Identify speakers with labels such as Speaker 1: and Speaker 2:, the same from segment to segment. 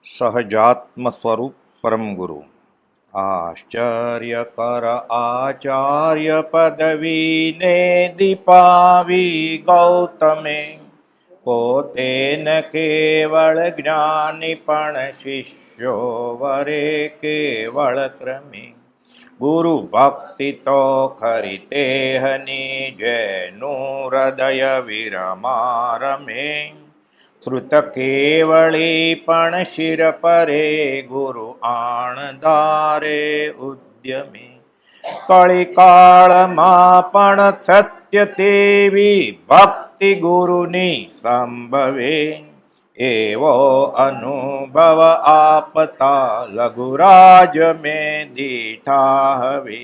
Speaker 1: સહજાત્મ સ્વરૂપ પરમ ગુરુ આશ્ચર્યકર આચાર્ય પદવીને દીપાવી ગૌતમે પોતે ન કેવળ જ્ઞાની પણ શિષ્યો વરે કેવળ ક્રમે ગુરુ ભક્તિ તો ખરી તેહની જેનું હૃદય વિરમારમે શ્રુત કેવળી પણ શિર પરે ગુરુ આણધારે ઉદ્યમે કળિકાળમાં પણ સત્ય તેવી ભક્તિ ગુરુની સંભવે એવો અનુભવ આપતા લઘુરાજ મેં દીઠા હવે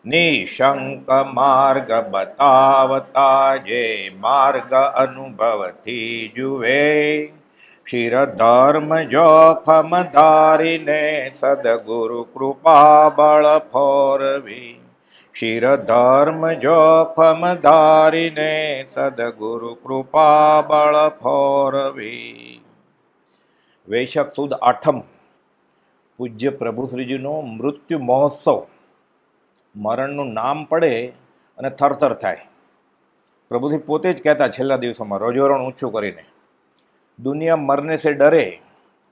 Speaker 1: નિશંક માર્ગ બતાવતા જે માર્ગ અનુભવથી જુએ ક્ષીર ધર્મ જોખમ ધારીને સદગુરુ કૃપા બળ ફોરવી ક્ષીર ધર્મ જોખમ ધારીને સદગુરુ કૃપા બળ ફોરવી. વૈશાખ સુદ આઠમ પૂજ્ય પ્રભુશ્રીજીનો મૃત્યુ મહોત્સવ. મરણનું નામ પડે અને થરથર થાય. પ્રભુજી પોતે જ કહેતા છેલ્લા દિવસોમાં રોજોરણ ઊંચું કરીને, દુનિયા મરને સે ડરે,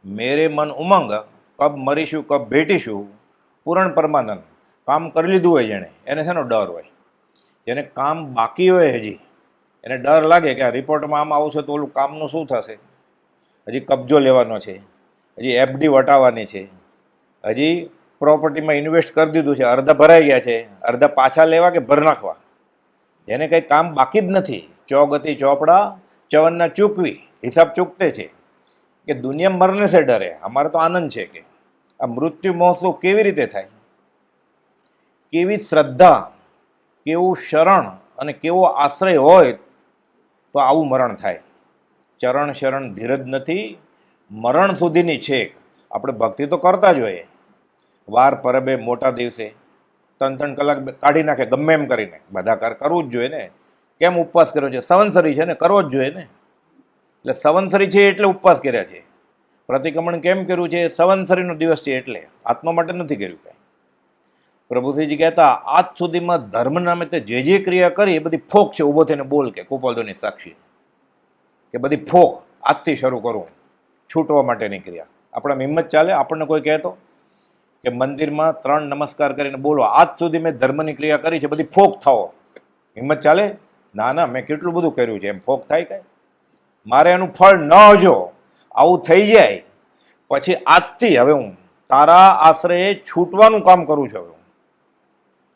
Speaker 1: મેરે મન ઉમંગ, કબ મરીશું કબ ભેટીશું. પૂરણ પરમાનંદ. કામ કરી લીધું હોય જેણે, એને શેનો ડર હોય? જેને કામ બાકી હોય હજી, એને ડર લાગે કે આ રિપોર્ટમાં આમ આવશે તો ઓલું કામનું શું થશે. હજી કબજો લેવાનો છે, હજી એફડી વટાવવાની છે, હજી પ્રોપર્ટીમાં ઇન્વેસ્ટ કરી દીધું છે, અડધા ભરાઈ ગયા છે, અડધા પાછા લેવા કે ભર નાખવા. જેને કંઈ કામ બાકી જ નથી, ચોગતિ ચોપડા ચવનના ચૂકવી, હિસાબ ચૂકતે છે કે દુનિયા મરને સે ડરે. અમારે તો આનંદ છે કે આ મૃત્યુ મહોત્સવ કેવી રીતે થાય, કેવી શ્રદ્ધા, કેવું શરણ અને કેવો આશ્રય હોય તો આવું મરણ થાય. ચરણ શરણ ધીરજ નથી, મરણ સુધીની છેક. આપણે ભક્તિ તો કરતા જ હોઈએ, વાર પરબે મોટા દિવસે 3-3 કલાક કાઢી નાખે ગમે એમ કરીને. બધા કરવું જ જોઈએ ને. કેમ ઉપવાસ કર્યો છે? સંવત્સરી છે ને, કરવો જ જોઈએ ને. એટલે સંવત્સરી છે એટલે ઉપવાસ કર્યા છે. પ્રતિક્રમણ કેમ કર્યું છે? સંવત્સરીનો દિવસ છે એટલે. આત્મા માટે નથી કર્યું કાંઈ. પ્રભુશ્રીજી કહેતા, આજ સુધીમાં ધર્મ નામે તે જે ક્રિયા કરી એ બધી ફોક છે. ઊભો થઈને બોલ કે કુપાલદોની સાક્ષી કે બધી ફોક. આજથી શરૂ કરું છૂટવા માટેની ક્રિયા. આપણા હિંમત ચાલે? આપણને કોઈ કહેતો કે મંદિરમાં 3 નમસ્કાર કરીને બોલો, આજ સુધી મેં ધર્મની ક્રિયા કરી છે, બધી ફોક થાઓ. હિંમત ચાલે? ના ના, મેં કેટલું બધું કર્યું છે, એમ ફોક થાય કાંઈ? મારે એનું ફળ ન જો આવું થઈ જાય પછી આજથી હવે હું તારા આશ્રયે છૂટવાનું કામ કરું છું. હવે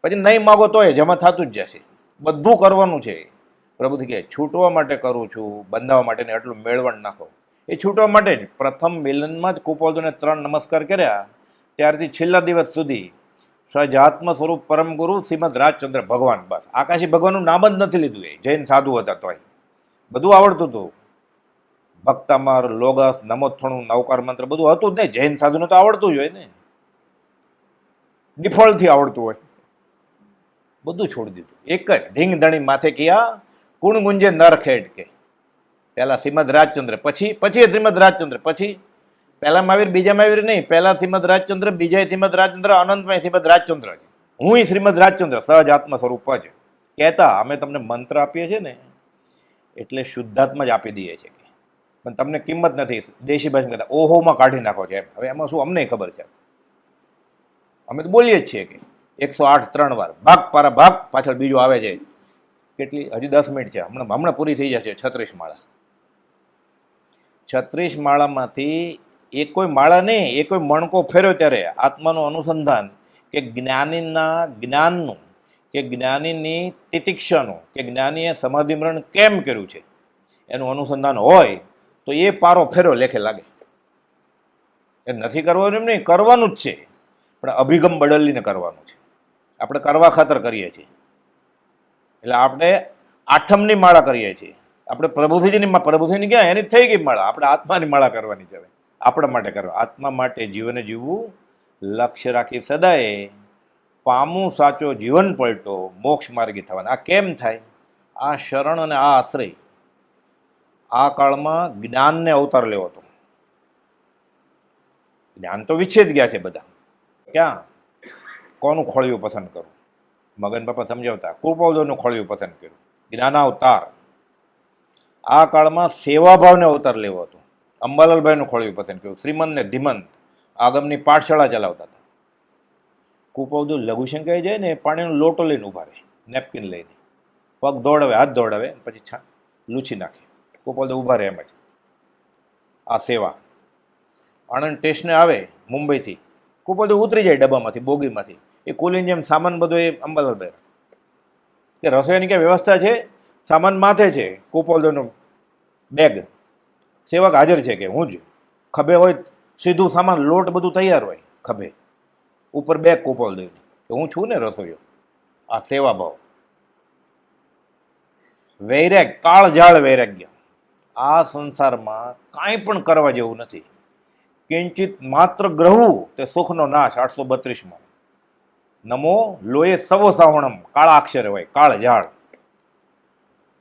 Speaker 1: પછી નહીં માગો તોય જમા થતું જ જશે. બધું કરવાનું છે. પ્રભુથી કહે છૂટવા માટે કરું છું, બંધાવવા માટે ને એટલું મેળવણ નાખો. એ છૂટવા માટે જ પ્રથમ મિલનમાં જ કુપાલદોને 3 નમસ્કાર કર્યા. ત્યારથી છેલ્લા દિવસ સુધી સહજાત્મ સ્વરૂપ પરમ ગુરુ શ્રીમદ રાજચંદ્ર ભગવાન. બસ આકાશી ભગવાનનું નામ જ નથી લીધું. એ જૈન સાધુ હતા તોય બધું આવડતું હતું. ભક્તામાર, લોગસ, નમોત્થણું, નવકાર મંત્ર બધું હતું જ ને. જૈન સાધુને તો આવડતું જ હોય ને, ડિફોલ્ટથી આવડતું હોય. બધું છોડી દીધું. એક જ ધીંગ ધણી માથે કિયા કુણ ગુંજે નર ખેડ કે. પહેલા શ્રીમદ રાજચંદ્ર, પછી શ્રીમદ રાજચંદ્ર, પછી પહેલા મહાવીર બીજા મહાવીર નહીં, પહેલા શ્રીમદ રાજચંદ્ર, બીજા શ્રીમદ રાજચંદ્ર, અનંતમય શ્રીમદ રાજચંદ્ર. હું શ્રીમદ રાજચંદ્ર સહજ આત્મ સ્વરૂપ જ કહેતા. અમે તમને મંત્ર આપીએ છીએ ને એટલે શુદ્ધાત્મા જ આપી દઈએ છીએ, પણ તમને કિંમત નથી. દેશી ભાષા કહેતા ઓહોમાં કાઢી નાખો છે એમ. હવે એમાં શું અમને ખબર છે? અમે તો બોલીએ જ છીએ કે 108 3 વાર ભાગ પારા ભાગ, પાછળ બીજું આવે છે. કેટલી? હજી 10 મિનિટ છે. હમણાં પૂરી થઈ જશે 36 માળા. 36 માળામાંથી એક કોઈ માળા નહીં, એ કોઈ મણકો ફેર્યો ત્યારે આત્માનું અનુસંધાન કે જ્ઞાનીના જ્ઞાનનું કે જ્ઞાનીની તિતિક્ષાનું કે જ્ઞાનીએ સમાધિમરણ કેમ કર્યું છે એનું અનુસંધાન હોય તો એ પારો ફેર્યો લેખે લાગે. એ નથી કરવાનું એમ નહીં, કરવાનું જ છે, પણ અભિગમ બદલીને કરવાનું છે. આપણે કરવા ખાતર કરીએ છીએ. એટલે આપણે આઠમની માળા કરીએ છીએ. આપણે પ્રભુજીની ક્યાં એની થઈ ગઈ માળા. આપણે આત્માની માળા કરવાની છે. આપણા માટે કરવા, આત્મા માટે જીવન જીવવું, લક્ષ્ય રાખી સદાય પામું સાચો જીવન પલટો, મોક્ષ માર્ગી થવાના. આ કેમ થાય? આ શરણ અને આ આશ્રય. આ કાળમાં જ્ઞાનને અવતાર લેવો હતો. જ્ઞાન તો વિચ્છેદ ગયા છે બધા. ક્યાં કોનું ખોળિયું પસંદ કરું? મગન બાપા સમજાવતા કૃપાળુનું ખોળિયું પસંદ કર્યું, જ્ઞાનાવતાર. આ કાળમાં સેવાભાવને અવતાર લેવો હતો. અંબાલાલભાઈનું ખોળિયું પસંદ કર્યું, શ્રીમંત ને ધીમંત આગમની પાઠશાળા ચલાવતા હતા. કૃપાળુ લઘુશંકાએ જાય ને પાણીનો લોટો લઈને ઉભા રહે, નેપકિન લઈને, પગ દોડાવે, હાથ દોડાવે, પછી લૂછી નાખે. કૃપાળુ ઉભા રહે એમ જ. આ સેવા. આણંદ સ્ટેશને આવે મુંબઈથી, કૃપાળુ ઉતરી જાય ડબ્બામાંથી, બોગીમાંથી, એ કુલીન જેમ સામાન બધો એ અંબાલાલભાઈ કે રસોઈની ક્યાં વ્યવસ્થા છે, સામાન માથે છે, કૃપાળુનો બેગ, સેવક હાજર છે કે હું જ, ખભે હોય સીધું સામાન, લોટ બધું તૈયાર હોય ખભે, ઉપર બેગ કૃપાળુની કે હું છું ને રસોઈયો. આ સેવા ભાવ. વૈરાગ, કાળઝાળ વૈરાગ્ય. આ સંસારમાં કાંઈ પણ કરવા જેવું નથી. કિંચિત માત્ર ગ્રહવું તે સુખનો નાશ. 832માં નમો લોહે સવો સાવણમ, કાળા અક્ષરે હોય, કાળઝાળ.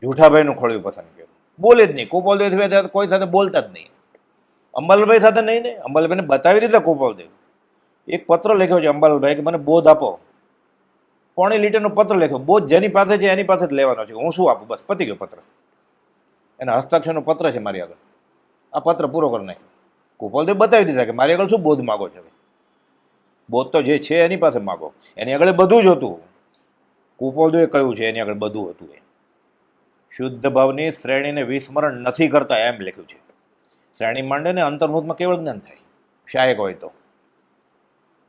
Speaker 1: જૂઠાભાઈનું ખોળિયું પસંદ કર્યું, બોલે જ નહીં. કૃપાળુ કોઈ સાથે બોલતા જ નહીં. અંબાલાલભાઈ સાથે નહીં ને, અંબાલાલભાઈને બતાવી દીધા કૃપાળુદેવ. એક પત્ર લખ્યો છે અંબાલાલભાઈ કે મને બોધ આપો. પોણી લીટરનો પત્ર લખ્યો, બોધ જેની પાસે છે એની પાસે જ લેવાનો છે, હું શું આપું? બસ પતી ગયો પત્ર. એના હસ્તાક્ષરનો પત્ર છે મારી આગળ. આ પત્ર પૂરો કરી નાખ્યો. કૃપાળુદેવ બતાવી દીધા કે મારી આગળ શું બોધ માગો છો? બોધ તો જે છે એની પાસે માગો. એની આગળ બધું જ હતું. કૃપાળુદેવે કહ્યું છે એની આગળ બધું હતું. એ શુદ્ધ ભાવની શ્રેણીને વિસ્મરણ નથી કરતા એમ લખ્યું છે. શ્રેણી માંડે ને અંતર્મુખમાં કેવળ જ્ઞાન થાય. શાયક હોય તો,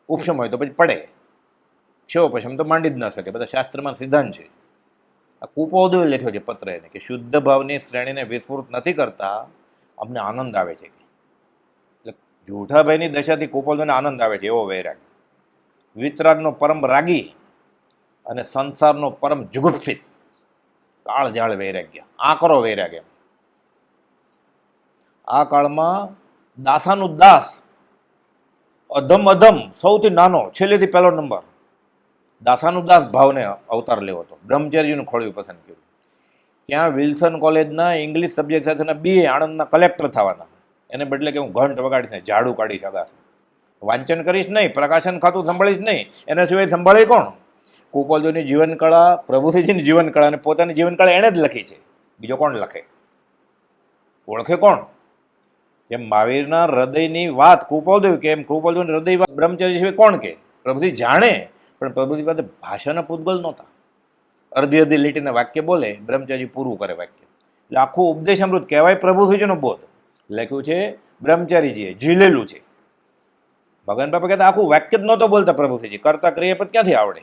Speaker 1: ઉપશમ હોય તો પછી પડે, ક્ષોપશમ તો માંડી જ ન શકે. બધા શાસ્ત્રમાં સિદ્ધાંત છે. આ કૃપાળુદેવે લખ્યો છે પત્ર એને કે શુદ્ધ ભાવની શ્રેણીને વિસ્મૃત નથી કરતા, અમને આનંદ આવે છે. એટલે જૂઠાભાઈની દશાથી કૃપાળુદેવને આનંદ આવે છે એવો વૈરાગ. વિતરાગનો પરમ રાગી અને સંસારનો પરમ જુગુપ્સિત. કાળઝાળ વૈરાગ્ય, આકરો વૈરાગ્ય. આ કાળમાં દાસાનું દાસ, અધમ અધમ, સૌથી નાનો, છેલ્લેથી પહેલો નંબર, દાસાનું દાસ ભાવને અવતાર લેવો હતો. બ્રહ્મચર્યનું ખોળિયું પસંદ કર્યું. ત્યાં વિલ્સન કોલેજના ઇંગ્લિશ સબ્જેક્ટ સાથેના BA આણંદના કલેક્ટર થવાના. એને બદલે કે હું ઘંટ વગાડીને ઝાડુ કાઢીશ આકાશ, વાંચન કરીશ નહીં, પ્રકાશન ખાતું સંભાળીશ નહીં, એના સિવાય સંભાળે કોણ? કૃપાળુની જીવનકળા, પ્રભુશ્રીજીની જીવનકળા અને પોતાની જીવનકળા એણે જ લખી છે. બીજો કોણ લખે? ઓળખે કોણ? જેમ મહાવીરના હૃદયની વાત કૃપાળુદેવ કે એમ કૃપાળુની હૃદય વાત બ્રહ્મચર્ય સિવાય કોણ કે? પ્રભુજી જાણે, પણ પ્રભુજી પાસે ભાષાના પૂતગલ નહોતા. અડધી અડધી લીટીના વાક્ય બોલે, બ્રહ્મચર્ય પૂરું કરે વાક્ય. એટલે આખું ઉપદેશ અમૃત કહેવાય પ્રભુશ્રીજીનો બોધ. લખ્યું છે બ્રહ્મચારીજીએ, ઝીલેલું છે. ભગવાન બાપા કહેતા આખું વાક્ય જ નહોતો બોલતા પ્રભુશ્રીજી, કરતા ક્રિયાપદ ક્યાંથી આવડે?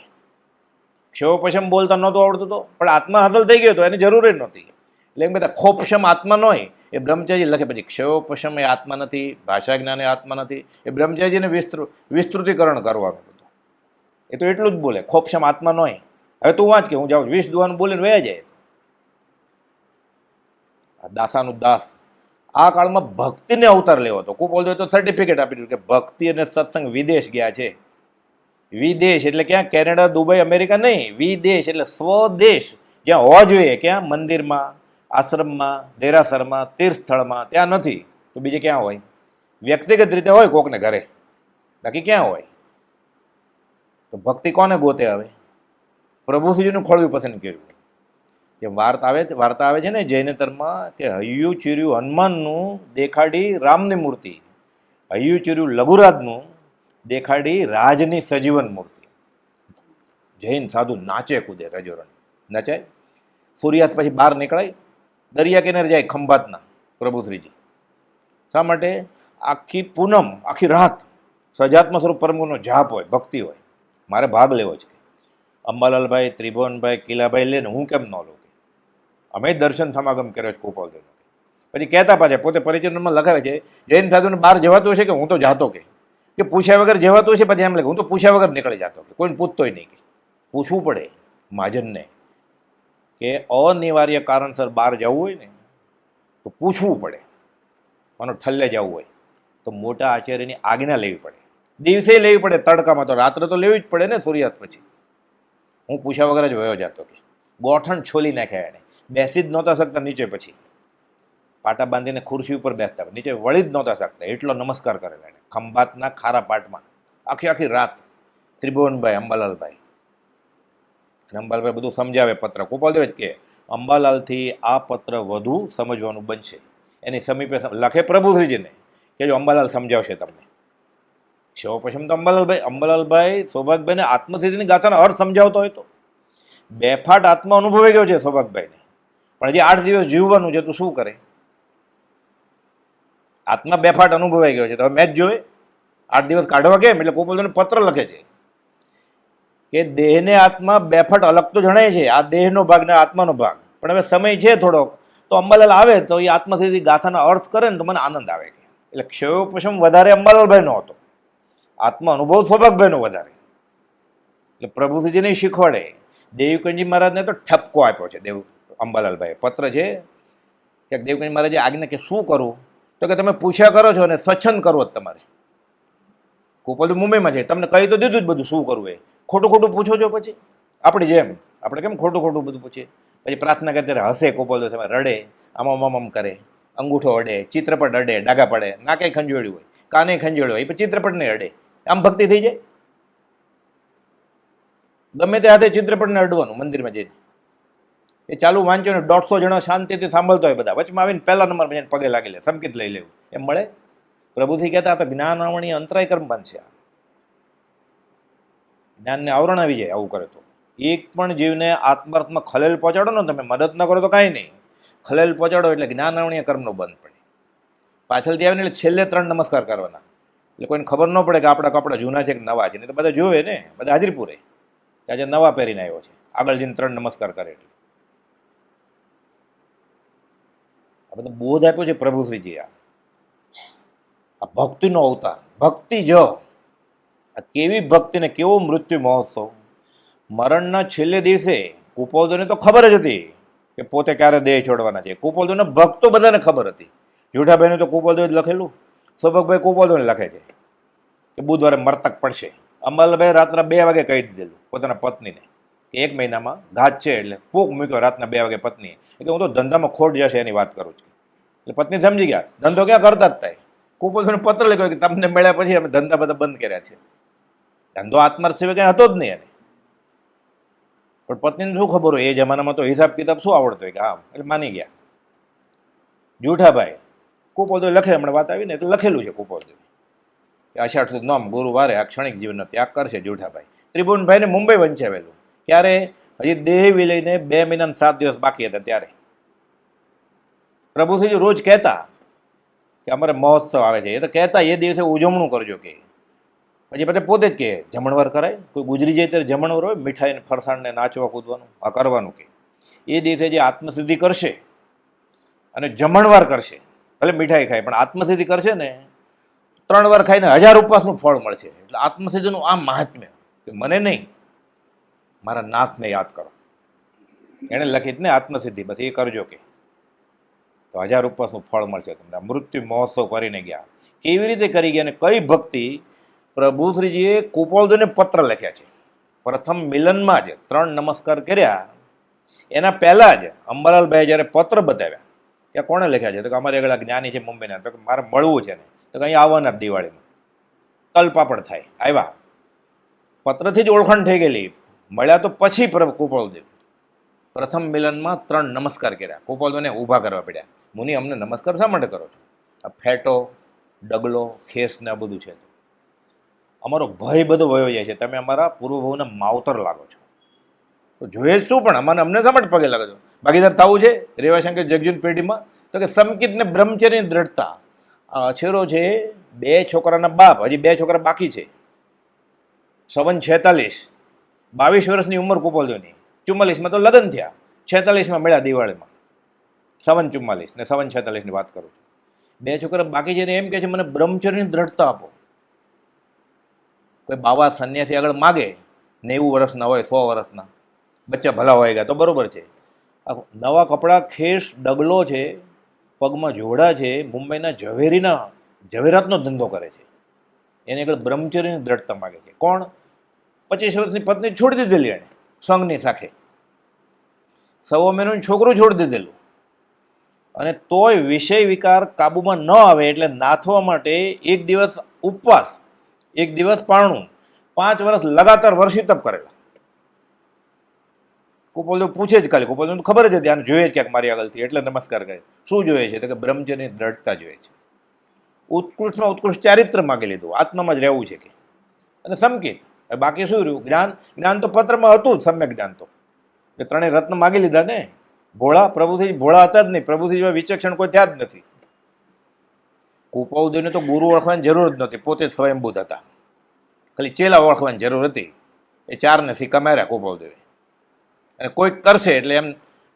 Speaker 1: ક્ષોપશમ બોલતા નહોતો આવડતું તો, પણ આત્મા હાંસલ થઈ ગયો તો એની જરૂર જ નહોતી. એટલે એમ કહેતા ખોપશમ આત્મા ન હોય, એ બ્રહ્મચારી લખે. પછી ક્ષયોપશમ એ આત્મા નથી, ભાષા જ્ઞાન એ આત્મા નથી, એ બ્રહ્મચારીજીને વિસ્તૃતિકરણ કરવાનું હતું. એ તો એટલું જ બોલે, ખોપશમ આત્મા ન હોય. હવે તું વાંચ કે હું જાઉં 20 દુવાનું બોલીને વયા જાય. દાસાનું દાસ. આ કાળમાં ભક્તિને અવતાર લેવો હતો. કૃપાળુદેવે તો સર્ટિફિકેટ આપી દીધું કે ભક્તિ અને સત્સંગ વિદેશ ગયા છે. વિદેશ એટલે ક્યાં? કેનેડા, દુબઈ, અમેરિકા નહીં. વિદેશ એટલે સ્વદેશ, જ્યાં હોવા જોઈએ. ક્યાં? મંદિરમાં, આશ્રમમાં, દેરાસરમાં, તીર્થ સ્થળમાં. ત્યાં નથી તો બીજે ક્યાં હોય? વ્યક્તિગત રીતે હોય કોકને ઘરે, બાકી ક્યાં હોય? તો ભક્તિ કોને ગોતે? હવે પ્રભુશ્રીજીનું ખોળિયું પસંદ કર્યું. જે વાર્તા આવે છે ને જૈનેતરમાં કે હૈયું ચીર્યું હનુમાનનું દેખાડી રામની મૂર્તિ, હૈયું ચીર્યું લઘુરાજનું દેખાડી રાજની સજીવન મૂર્તિ. જૈન સાધુ નાચે કૂદે, રજોરણ નચાય. સૂર્યાસ્ત પછી બહાર નીકળાય, દરિયા કિનારે જાય ખંભાતના પ્રભુશ્રીજી. શા માટે? આખી પૂનમ, આખી રાત સજાત્મ સ્વરૂપ પરમગુણનો જાપ હોય, ભક્તિ હોય. મારે ભાગ લેવો છે. અંબાલાલભાઈ, ત્રિભુવનભાઈ, કિલાભાઈ લે ને હું કેમ ન લઉં? અમે દર્શન સમાગમ કર્યો છે કૃપાળુદેવનો. પછી કહેતા પાછા પોતે પરિચયમાં લખાવે છે, જૈન સાધુને બહાર જવાતું હશે કે હું તો જાતો કે પૂછ્યા વગર જવાતું હશે. પછી એમ લાગે હું તો પૂછ્યા વગર નીકળી જતો, કે કોઈને પૂછતોય નહીં. કે પૂછવું પડે મહાજનને, કે અનિવાર્ય કારણસર બહાર જવું હોય ને તો પૂછવું પડે. માનો ઠલ્લે જવું હોય તો મોટા આચાર્યની આજ્ઞા લેવી પડે. દિવસે લેવી પડે, તડકામાં તો રાત્રે તો લેવી જ પડે ને સૂર્યાસ્ત પછી. હું પૂછ્યા વગર જ વયો જતો. કે ગોઠણ છોલી નાખ્યા એને, બેસી જ નહોતા શકતા નીચે. પછી પાટા બાંધીને ખુરશી ઉપર બેસતા, નીચે વળી જ નહોતા શકતા, એટલો નમસ્કાર કરેલા એને ખંભાતના ખારા પાટમાં આખી આખી રાત. ત્રિભુવનભાઈ, અંબાલાલભાઈ, અને અંબાલાલભાઈ બધું સમજાવે પત્ર. ગોપાલદેવ જ કે અંબાલાલથી આ પત્ર વધુ સમજવાનું બનશે. એની સમીપે લખે પ્રભુશ્રીજીને કે જો અંબાલાલ સમજાવશે તમને. શો પછી તો અંબાલાલભાઈ સૌભાગભાઈને આત્મસિદ્ધિની ગાથાનો અર્થ સમજાવતો હોય તો બેફાટ આત્મા અનુભવાઈ ગયો છે સૌભાગભાઈને, પણ હજી 8 દિવસ જીવવાનું છે તો શું કરે? આત્મા બેફાટ અનુભવાઈ ગયો છે તો મેચ જોવે 8 દિવસ કાઢવા કેમ? એટલે ગોપાલદેવને પત્ર લખે છે કે દેહને આત્મા બેફાટ અલગ તો જણાય છે, આ દેહનો ભાગ ને આત્માનો ભાગ, પણ હવે સમય છે થોડોક, તો અંબાલાલ આવે તો એ આત્મસિદ્ધિ ગાથાના અર્થ કરે ને તો મને આનંદ આવે. એટલે ક્ષયોપશમ વધારે અંબાલાલભાઈનો હતો, આત્મા અનુભવ સૌભાગભાઈનો વધારે. એટલે પ્રભુશ્રીજીને શીખવાડે. દેવકનજી મહારાજને તો ઠપકો આપ્યો છે અંબાલાલભાઈ. પત્ર છે કે દેવકનજી મહારાજે આજ્ઞા કે શું કરું, તો કે તમે પૂછ્યા કરો છો ને સ્વચ્છંદ કરવો જ તમારે. ગોપાલદેવ મુંબઈમાં છે, તમને કહી તો દીધું જ બધું શું કરવું એ, ખોટું ખોટું પૂછો છો. પછી આપણી જેમ આપણે કેમ ખોટું ખોટું બધું પૂછીએ, પછી પ્રાર્થના કરે ત્યારે હસે ગોપાલદેવ, તમે રડે, આમ કરે, અંગૂઠો અડે, ચિત્રપટ અડે, ડાઘા પડે, નાકે ખંજોળ્યું હોય, કાને ખંજોળ્યું હોય, પછી ચિત્રપટને અડે, આમ ભક્તિ થઈ જાય? ગમે તે હાથે ચિત્રપટને અડવાનું મંદિરમાં જઈને. એ ચાલુ વાંચો ને 150 જણા શાંતિથી સાંભળતો હોય, બધા વચમાં આવીને પહેલા નંબરમાં જઈને પગે લાગી લે, સંકેત લઈ લેવું, એમ મળે? પ્રભુથી કહેતા તો જ્ઞાન અંતરાય કર્મ બનશે. જ્ઞાનને આવરણ આવી જાય આવું કરે તો. એક પણ જીવને આત્માર્થમાં ખલેલ પહોંચાડો ને તમે, મદદ ન કરો તો કાંઈ નહીં, ખલેલ પહોંચાડો એટલે જ્ઞાન આવણીય કર્મનો બંધ પડે. પાછળથી આવીને એટલે છેલ્લે 3 નમસ્કાર કરવાના, એટલે કોઈને ખબર ન પડે કે આપણા કપડાં જૂના છે કે નવા છે. નહીં તો બધા જોવે ને, બધા હાજરી પૂરે કે આજે નવા પહેરીને આવ્યો છે, આગળ જઈને 3 નમસ્કાર કરે. એટલે આ બધો બોધ આપ્યો છે પ્રભુશ્રીજી. આ ભક્તિનો અવતાર, ભક્તિ જ આ કેવી ભક્તિને કેવો મૃત્યુ મહોત્સવ. મરણના છેલ્લે દિવસે કુપોલદેવને તો ખબર જ હતી કે પોતે ક્યારે દેહ છોડવાના છે. કુપોલદેવના ભક્તો બધાને ખબર હતી. જુઠાભાઈને તો કુપોલદેવ જ લખેલું, સૌભાગભાઈ કુપોલદેવને લખે છે કે બુધવારે મરતક પડશે. અંબાલાલભાઈ રાત્રે 2 વાગે કહી દીધેલું પોતાના પત્નીને કે 1 મહિનામાં ઘાત છે. એટલે પૂક મૂક્યો રાતના 2 વાગે પત્નીએ, એટલે હું તો ધંધામાં ખોટ જશે એની વાત કરું છું. એટલે પત્ની સમજી ગયા ધંધો ક્યાં કરતા જ થાય. કુપોલદેવને પત્ર લખ્યો કે તમને મળ્યા પછી અમે ધંધા બધા બંધ કર્યા છે. ધંધો આત્માર્થ સિવાય કંઈ હતો જ નહીં એને. પણ પત્નીને શું ખબર હોય, એ જમાનામાં તો હિસાબ કિતાબ શું આવડતો હોય કે હા, એટલે માની ગયા. જૂઠાભાઈ કુપોલદેવ લખે, હમણાં વાત આવીને એટલે લખેલું છે કુપોલદેવ કે અષાઢ સુદ નોમ ગુરુવારે આ ક્ષણિક જીવનનો ત્યાગ કરશે જૂઠાભાઈ. ત્રિભુવનભાઈને મુંબઈ વંચાવેલું, ક્યારે? હજી દેહ વિલઈને 2 મહિના 7 દિવસ બાકી હતા ત્યારે. પ્રભુશ્રીજી રોજ કહેતા કે અમારે મહોત્સવ આવે છે, એ તો કહેતા એ દિવસે ઉજવણું કરજો કે. પછી પછી પોતે જ કહે જમણવાર કરાય, કોઈ ગુજરી જાય ત્યારે જમણવાર હોય, મીઠાઈ ને ફરસાણને નાચવા કૂદવાનું આ કરવાનું. કે એ દિવસે જે આત્મસિદ્ધિ કરશે અને જમણવાર કરશે, ભલે મીઠાઈ ખાય પણ આત્મસિદ્ધિ કરશે ને, 3 વાર ખાઈને 1000 ઉપવાસનું ફળ મળશે. એટલે આત્મસિદ્ધિનું આ મહાત્મ્ય કે મને નહીં, મારા નાથને યાદ કરો. એણે લખી જ ને આત્મસિદ્ધિ, બસ એ કરજો કે તો 1000 ઉપવાસનું ફળ મળશે તમને. મૃત્યુ મહોત્સવ કરીને ગયા. કેવી રીતે કરી ગયા અને કઈ ભક્તિ? પ્રભુશ્રીજીએ કુપોલદેવને પત્ર લખ્યા છે. પ્રથમ મિલનમાં જ 3 નમસ્કાર કર્યા. એના પહેલાં જ અંબાલાલભાઈ જ્યારે પત્ર બતાવ્યા કે કોણે લખ્યા છે, તો કે અમારે આગળ જ્ઞાની છે મુંબઈના, તો કે મારે મળવું છે ને, તો કે અહીં આવવાના દિવાળીમાં તલપાપડ થાય. આવ્યા, પત્રથી જ ઓળખાણ થઈ ગયેલી. મળ્યા તો પછી કુપોલદેવ પ્રથમ મિલનમાં 3 નમસ્કાર કર્યા. કુપોલદેવને ઊભા કરવા પડ્યા. મુનિ અમને નમસ્કાર શા માટે કરો છો? આ ફેટો ડગલો ખેસ ને આ બધું છે, અમારો ભય બધો વયો જાય છે, તમે અમારા પૂર્વભાવના માવતર લાગો છો. તો જોઈએ શું, પણ અમને શા માટે પગે લાગો છો? ભાગીદાર થવું છે રેવાશંકર જગજીવન પેઢીમાં? તો કે સમકિત ને બ્રહ્મચર્યની દ્રઢતા. અછેરો છે, 2 છોકરાના બાપ, હજી 2 છોકરા બાકી છે. 47 22 વર્ષની ઉંમર કુપોલદેવની, 44માં તો લગ્ન થયા, 46માં મળ્યા દિવાળીમાં. 44 ને 46ની વાત કરું છું. 2 છોકરા બાકી છે ને એમ કે છે મને બ્રહ્મચર્યની દ્રઢતા આપો. કોઈ બાવા સંન્યાસી આગળ માગે 90 વર્ષના હોય, 100 વર્ષના, બચ્ચા ભલા હોય ગયા તો બરોબર છે. નવા કપડાં, ખેસ, ડગલો છે, પગમાં જોડા છે, મુંબઈના ઝવેરાતનો ધંધો કરે છે, એને આગળ બ્રહ્મચર્યની દ્રઢતા માગે છે. કોણ? 25 વર્ષની પત્ની છોડી દીધેલી એણે સંઘની સાથે, 1.25 મહિનાનું છોકરું છોડી દીધેલું. અને તોય વિષય વિકાર કાબુમાં ન આવે એટલે નાથવા માટે એક દિવસ ઉપવાસ, એક દિવસ પારણું, 5 વર્ષ લગાતાર વર્ષી તપ કરેલા. કુપોલદેવ પૂછે જ ખાલી, કુપોલદેવ ખબર જ હતી આને જોઈએ જ ક્યાંક મારી આગળથી, એટલે નમસ્કાર કરે. શું જોઈએ છે? તો કે બ્રહ્મચર્યની દ્રઢતા જોઈએ છે, ઉત્કૃષ્ટમાં ઉત્કૃષ્ટ ચારિત્ર માગી લીધું, આત્મામાં જ રહેવું છે કે, અને સમકિત. બાકી શું રહ્યું? જ્ઞાન. જ્ઞાન તો પત્રમાં હતું જ, સમ્યક જ્ઞાન તો એ ત્રણેય રત્ન માગી લીધા ને. ભોળા પ્રભુથી ભોળા હતા જ નહીં, પ્રભુથી જેવા વિચક્ષણ કોઈ થયા જ નથી. કુપાઉદેવને તો ગુરુ ઓળખવાની જરૂર જ નહોતી, પોતે જ સ્વયંભૂત હતા, ખાલી ચેલા ઓળખવાની જરૂર હતી. એ 4 સિક્કા માર્યા કુપાઉદેવે, અને કોઈક કરશે એટલે એમ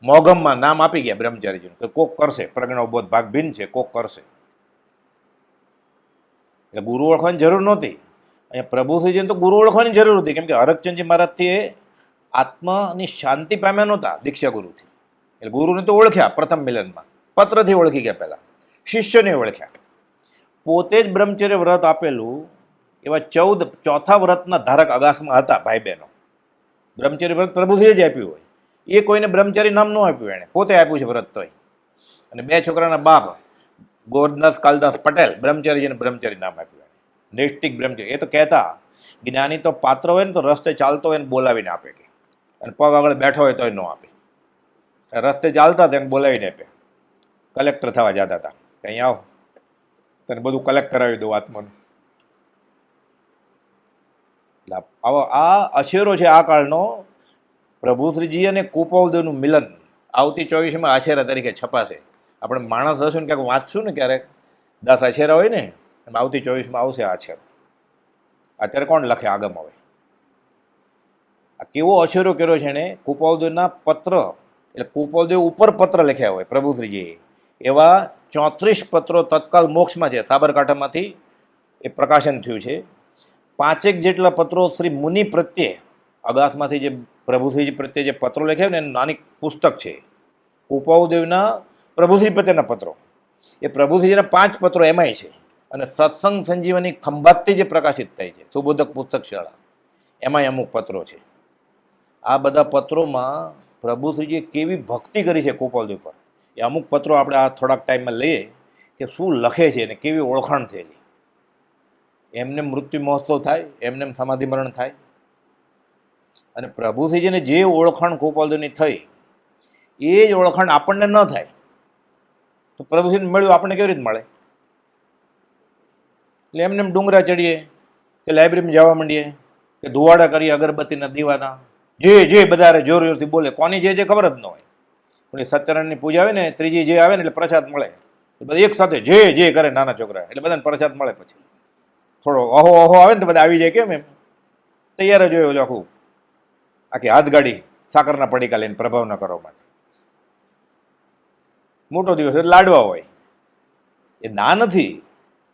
Speaker 1: મોગમમાં નામ આપી ગયા બ્રહ્મચારીજીનું કે કોક કરશે, પ્રજ્ઞાબોધ ભાગ ભિન્ન છે, કોક કરશે. એટલે ગુરુ ઓળખવાની જરૂર નહોતી. અહીંયા પ્રભુશ્રીજીને તો ગુરુ ઓળખવાની જરૂર હતી, કેમ કે હરકચંદજી મહારાજથી એ આત્માની શાંતિ પામ્યા નહોતા દીક્ષા ગુરુથી. એટલે ગુરુને તો ઓળખ્યા પ્રથમ મિલનમાં, પત્રથી ઓળખી ગયા, પહેલા શિષ્યને ઓળખ્યા. પોતે જ બ્રહ્મચર્ય વ્રત આપેલું એવા 14 ચોથા વ્રતના ધારક અગાસમાં હતા ભાઈ બહેનો. બ્રહ્મચર્ય વ્રત પ્રભુશ્રીએ જ આપ્યું હોય, એ કોઈને બ્રહ્મચારી નામ ન આપ્યું, એણે પોતે આપ્યું છે વ્રત. તોય અને 2 છોકરાના બાપ ગોરદાસ કાલદાસ પટેલ બ્રહ્મચારીજીને બ્રહ્મચારી નામ આપ્યું. નૈષ્ટિક બ્રહ્મચારી. એ તો કહેતા જ્ઞાની તો પાત્ર હોય ને તો રસ્તે ચાલતો હોય ને બોલાવીને આપે કે, અને પગ આગળ બેઠો હોય તોય ન આપે. રસ્તે ચાલતા તેને બોલાવીને આપે. કલેક્ટર થવા જતા હતા, અહીં આવો તને બધું કલેક્ટ કરાવી દઉં આત્માનું. એટલે આવો આ અશેરો છે આ કાળનો. પ્રભુશ્રીજી અને કુપાલદેવનું મિલન આવતી 24મી આશેરા તરીકે છપાશે. આપણે માણસ હશું ને ક્યાંક વાંચશું ને ક્યારેક 10 આશેરા હોય ને, એમાં આવતી 24માં આવશે આ આશેરો. અત્યારે કોણ લખે આગમ? હવે આ કેવો અશેરો કર્યો છે એણે કુપાલદેવના પત્ર, એટલે કુપાલદેવ ઉપર પત્ર લખ્યા હોય પ્રભુશ્રીજીએ, એવા 34 પત્રો તત્કાલ મોક્ષમાં છે, સાબરકાંઠામાંથી એ પ્રકાશન થયું છે. 5 જેટલા પત્રો શ્રી મુનિ પ્રત્યે અગાસમાંથી જે પ્રભુશ્રીજી પ્રત્યે જે પત્રો લખ્યા ને એનું નાની પુસ્તક છે, કુપાલદેવના પ્રભુશ્રી પ્રત્યેના પત્રો. એ પ્રભુશ્રીજીના 5 પત્રો એમાંય છે. અને સત્સંગ સંજીવની ખંભાતથી જે પ્રકાશિત થાય છે સુબોધક પુસ્તક શાળા, એમાંય અમુક પત્રો છે. આ બધા પત્રોમાં પ્રભુશ્રીજીએ કેવી ભક્તિ કરી છે કુપાલદેવ પર, એ અમુક પત્રો આપણે આ થોડાક ટાઈમમાં લઈએ કે શું લખે છે અને કેવી ઓળખાણ થયેલી. એમને મૃત્યુ મહોત્સવ થાય, એમને સમાધિ મરણ થાય, અને પ્રભુશ્રીજીને જે ઓળખાણ કુપાલદેવની થઈ એ જ ઓળખાણ આપણને ન થાય તો પ્રભુશ્રીને મળ્યું આપણને કેવી રીતે મળે? એટલે એમને ડુંગરા ચડીએ કે લાઇબ્રેરીમાં જવા માંડીએ કે ધુવાડા કરીએ અગરબત્તીના દીવાના, જે બધા જોર જોરથી બોલે, કોની જે ખબર જ ન હોય. પણ એ સત્યનારાયણની પૂજા આવે ને, ત્રીજી જે આવે ને એટલે પ્રસાદ મળે, બધા એક સાથે જે કરે નાના છોકરા, એટલે બધાને પ્રસાદ મળે. પછી થોડો અહો આવે ને તો બધા આવી જાય, કેમ એમ તૈયાર જ હોય. આખું આખી હાથગાડી સાકરના પડીકા લઈને પ્રભાવ ન કરવા માટે. મોટો દિવસ એટલે લાડવા હોય. એ ના નથી,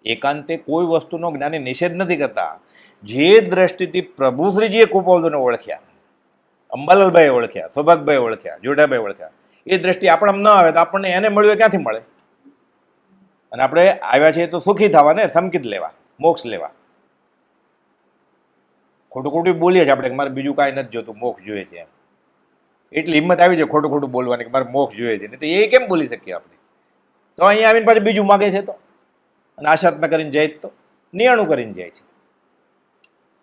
Speaker 1: એકાંતે કોઈ વસ્તુનો જ્ઞાની નિષેધ નથી કરતા. જે દ્રષ્ટિથી પ્રભુશ્રીજીએ કુપાલદેવને ઓળખ્યા, અંબાલાલભાઈ ઓળખ્યા, સૌભાગભાઈ ઓળખ્યા, જોડાભાઈ ઓળખ્યા, એ દ્રષ્ટિ આપણે ન આવે તો આપણને એને મળ્યું ક્યાંથી મળે? અને આપણે આવ્યા છીએ તો સુખી થવા ને, સમકિત લેવા, મોક્ષ લેવા. ખોટું બોલીએ છીએ આપણે કે મારે બીજું કાંઈ નથી જોતું, મોક્ષ જોઈએ છે એમ. એટલી હિંમત આવી છે ખોટું બોલવાની કે મારે મોક્ષ જોઈએ છે, નહીં તો એ કેમ બોલી શકીએ આપણે? તો અહીંયા આવીને પાછું બીજું માગે છે તો, અને આશાતના કરીને જાય તો નિયાણું કરીને જાય છે.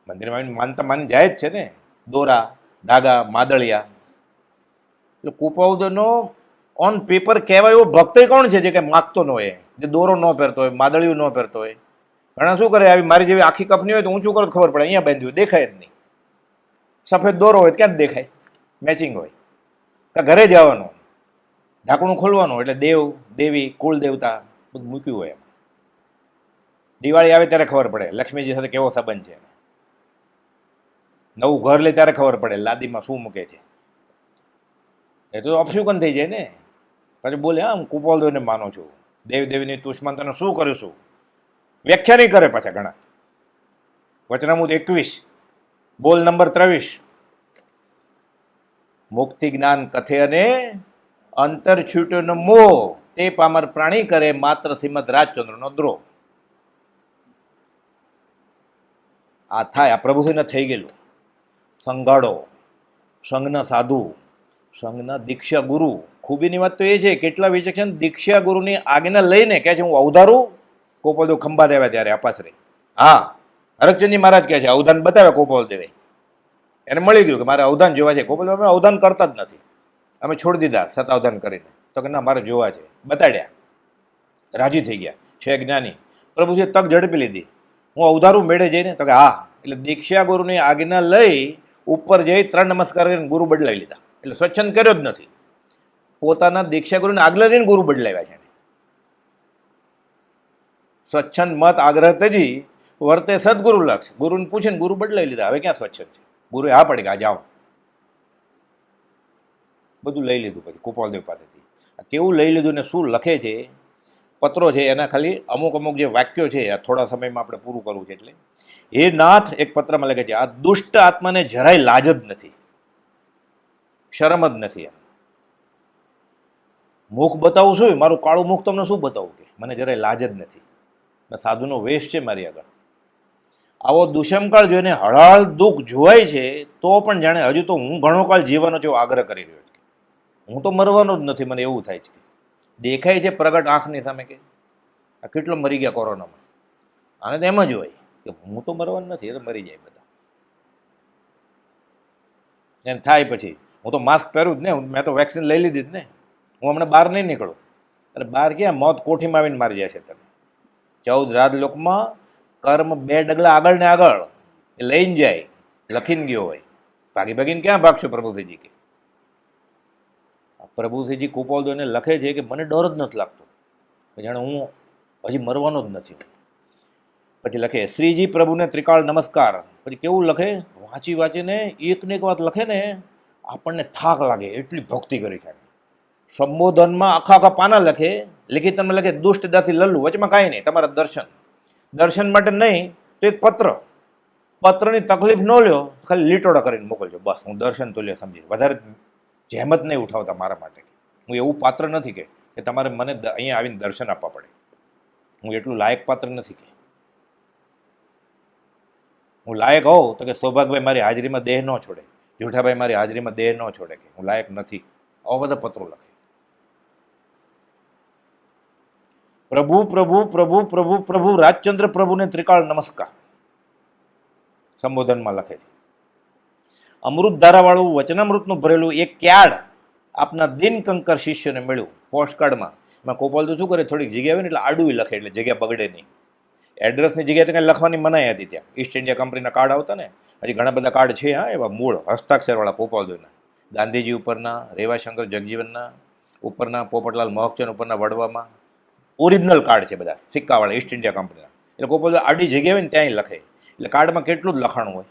Speaker 1: મંદિરમાં આવીને માનતા માની જાય જ છે ને, દોરા ધાગા માદળિયા. એટલે કુપાલદેવનો ઓન પેપર કહેવાય એવો ભક્ત કોણ છે જે કંઈ માગતો ન હોય, જે દોરો ન પહેરતો હોય, માદળિયું ન પહેરતો હોય? ઘણા શું કરે, આવી મારી જેવી આખી કપની હોય તો ઊંચું કરો તો ખબર પડે, અહીંયા બાંધ્યું દેખાય જ નહીં. સફેદ દોરો હોય ક્યાં જ દેખાય, મેચિંગ હોય. કાં ઘરે જવાનું, ઢાંકણું ખોલવાનું એટલે દેવ દેવી કુળ દેવતા બધું મૂક્યું હોય. એમ દિવાળી આવે ત્યારે ખબર પડે લક્ષ્મીજી સાથે કેવો સંબંધ છે. નવું ઘર લે ત્યારે ખબર પડે લાદીમાં શું મૂકે છે. એ તો અપશુકન થઈ જાય ને. પછી બોલે હા હું કુપાલદેવને માનું છું, દેવ દેવીની તુષ્માન તને શું કરું છું, વ્યાખ્યા નહીં કરે પાછા ઘણા. વચનામૃત 21 બોલ નંબર 23, મુક્તિ જ્ઞાન કથે અને અંતર છૂટ્યો મોહ, તે પામર પ્રાણી કરે માત્ર શ્રીમદ રાજચંદ્રનો દ્રોહ. આ થાય, આ પ્રભુશ્રીને થઈ ગયેલું. સંઘાડો, સંઘના સાધુ, સંઘના દીક્ષા ગુરુ ખૂબીની વાત તો એ છે, કેટલા વિચક્ષણ દીક્ષા ગુરુની આજ્ઞા લઈને કહે છે હું અવધારું. ગોપાલદેવ ખંભાત આવ્યા ત્યારે અપાસરે, હા, હરકચંદજી મહારાજ કહે છે અવધાન બતાવે ગોપાલદેવે, એને મળી ગયું કે મારે અવધાન જોવા છે. ગોપાલદેવ અમે અવધાન કરતા જ નથી, અમે છોડી દીધા સતાવધાન કરીને. તો કે ના, મારે જોવા છે. બતાડ્યા, રાજી થઈ ગયા, છે જ્ઞાની. પ્રભુજીએ તક ઝડપી લીધી, હું અવધારું મેળે જઈને. તો કે હા. એટલે દીક્ષા ગુરુની આજ્ઞા લઈ ઉપર જઈ 3 નમસ્કાર કરીને ગુરુ બદલાવી લીધા. એટલે સ્વચ્છંદ કર્યો જ નથી, પોતાના દીક્ષા ગુરુને આગળ લઈને ગુરુ બદલાવ્યા છે. સ્વચ્છંદ મત આગ્રહ તેજી વર્તે સદગુરુ લક્ષ. ગુરુને પૂછીને ગુરુ બદલાવી લીધા. હવે ક્યાં સ્વચ્છંદ છે? ગુરુએ હા પડી કે આ જાઓ. બધું લઈ લીધું પછી ગોપાલદેવ પાસેથી. કેવું લઈ લીધું ને શું લખે છે, પત્રો છે એના ખાલી અમુક જે વાક્યો છે આ થોડા સમયમાં આપણે પૂરું કરવું છે. એટલે હે નાથ, એક પત્રમાં લખે છે, આ દુષ્ટ આત્માને જરાય લાજ જ નથી, શરમ જ નથી. એમ મુખ બતાવું છું, મારું કાળું મુખ તમને શું બતાવું, કે મને જરાય લાજ જ નથી, સાધુનો વેશ છે મારી આગળ. આવો દુષ્મકાળ જોઈને હળાળ દુઃખ જોવાય છે, તો પણ જાણે હજુ તો હું ઘણો કાળ જીવવાનો છે એવો આગ્રહ કરી રહ્યો છે. હું તો મરવાનો જ નથી, મને એવું થાય છે. દેખાય છે પ્રગટ આંખની સામે કે આ કેટલો મરી ગયા કોરોનામાં. આને તો એમ જ હોય કે હું તો મરવાનું નથી, એ તો મરી જાય બધા. એને થાય પછી હું તો માસ્ક પહેરું જ ને, મેં તો વેક્સિન લઈ લીધી જ ને, હું હમણાં બહાર નહીં નીકળું. અરે બહાર ક્યાં, મોત કોઠીમાં આવીને મારી જાય છે. તમે 14 રાજલોકમાં કર્મ 2 ડગલા આગળ ને આગળ એ લઈને જાય, લખીને ગયો હોય. ભાગીને ક્યાં ભાગશો પ્રભુસિંહજી કે? પ્રભુસિંહજી ગોપાલદેવને લખે છે કે મને ડર જ નથી લાગતો, કે જાણે હું હજી મરવાનો જ નથી. પછી લખે શ્રીજી પ્રભુને ત્રિકાળ નમસ્કાર. પછી કેવું લખે, વાંચીને એકને એક વાત લખે ને આપણને થાક લાગે એટલી ભક્તિ કરી છે. સંબોધનમાં આખા પાના લખે, લિખિતમાં લખે દુષ્ટ દાસી લલ્લુ, વચમાં કાંઈ નહીં, તમારા દર્શન માટે નહીં તો એક પત્રની તકલીફ ન લ્યો, ખાલી લીટોડા કરીને મોકલજો, બસ હું દર્શન તો લ્યો સમજી. વધારે જહેમત નહીં ઉઠાવતા મારા માટે. હું એવું પાત્ર નથી કે તમારે મને અહીંયા આવીને દર્શન આપવા પડે. હું એટલું લાયક પાત્ર નથી કે હું લાયક હોઉં તો કે સૌભાગભાઈ મારી હાજરીમાં દેહ ન છોડે, જૂઠાભાઈ મારી હાજરીમાં દેહ ન છોડે, કે હું લાયક નથી. આવા બધા પત્રો લખે. પ્રભુ પ્રભુ પ્રભુ પ્રભુ પ્રભુ રાજચંદ્ર પ્રભુને ત્રિકાળ નમસ્કાર સંબોધનમાં લખે છે. અમૃત ધારાવાળું વચનામૃતનું ભરેલું એક ક્યાડ આપના દિન કંકર શિષ્યને મળ્યું. પોસ્ટકાર્ડમાં એમાં ગોપાલદેવ શું કરે, થોડીક જગ્યા આવે ને એટલે આડું લખે, એટલે જગ્યા બગડે નહીં. એડ્રેસની જગ્યાએ તો કંઈ લખવાની મનાઈ હતી ત્યાં. ઈસ્ટ ઇન્ડિયા કંપનીના કાર્ડ આવતા ને, હજી ઘણા બધા કાર્ડ છે. હા, એવા મૂળ હસ્તાક્ષરવાળા ગોપાલદેવના, ગાંધીજી ઉપરના, રેવાશંકર જગજીવનના ઉપરના, પોપટલાલ મહોકચંદ ઉપરના વડવામાં ઓરિજિનલ કાર્ડ છે બધા, સિક્કાવાળા ઈસ્ટ ઇન્ડિયા કંપનીના. એટલે ગોપાલદેવ આડી જગ્યા હોય ને ત્યાંય લખે. એટલે કાર્ડમાં કેટલું જ લખાણું હોય.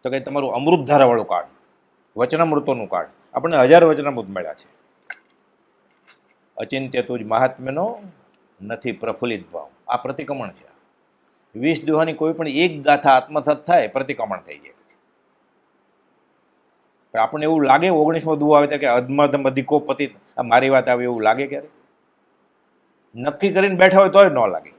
Speaker 1: તો કંઈ તમારું અમૃત ધારાવાળું કાર્ડ, વચનામૃતોનું કાર્ડ, આપણને 1000 વચનામૃત મળ્યા છે. અચિંત્ય તુજ મહાત્મ્યનો નથી પ્રફુલ્લિત ભાવ. આ પ્રતિક્રમણ છે. 20 દુહાની કોઈ પણ એક ગાથા આત્મસાત થાય, પ્રતિક્રમણ થઈ જાય. આપણને એવું લાગે 19મો દુહો આવે કે અધમધમ અધિકો પતિત, આ મારી વાત આવે એવું લાગે ક્યારે? નક્કી કરીને બેઠા હોય તોય ન લાગે.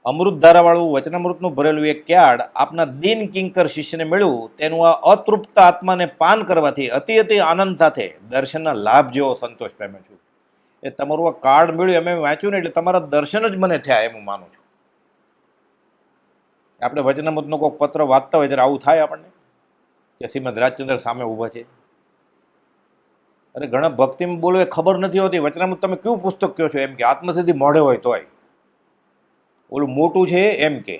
Speaker 1: અમૃત ધારાવાળું વચનામૃતનું ભરેલું એક ક્યાડ આપના દિન કિંકર શિષ્યને મળ્યું. તેનું આ અતૃપ્ત આત્માને પાન કરવાથી અતિ આનંદ સાથે દર્શનના લાભ જેવો સંતોષ પામ્યો છું. એ તમારું આ કાર્ડ મળ્યું એમ વાંચ્યું ને એટલે તમારા દર્શન જ મને થયા એમ હું માનું છું. આપણે વચનામૃતનો કોઈ પત્ર વાંચતા હોય ત્યારે આવું થાય આપણને કે શ્રીમદ રાજચંદ્ર સામે ઊભા છે. અરે ઘણા ભક્તિમાં બોલવે ખબર નથી હોતી. વચનામૃત તમે કયું પુસ્તક કહો છો એમ કે આત્મસિદ્ધિ મોઢે હોય તોય ઓલું મોટું છે એમ કે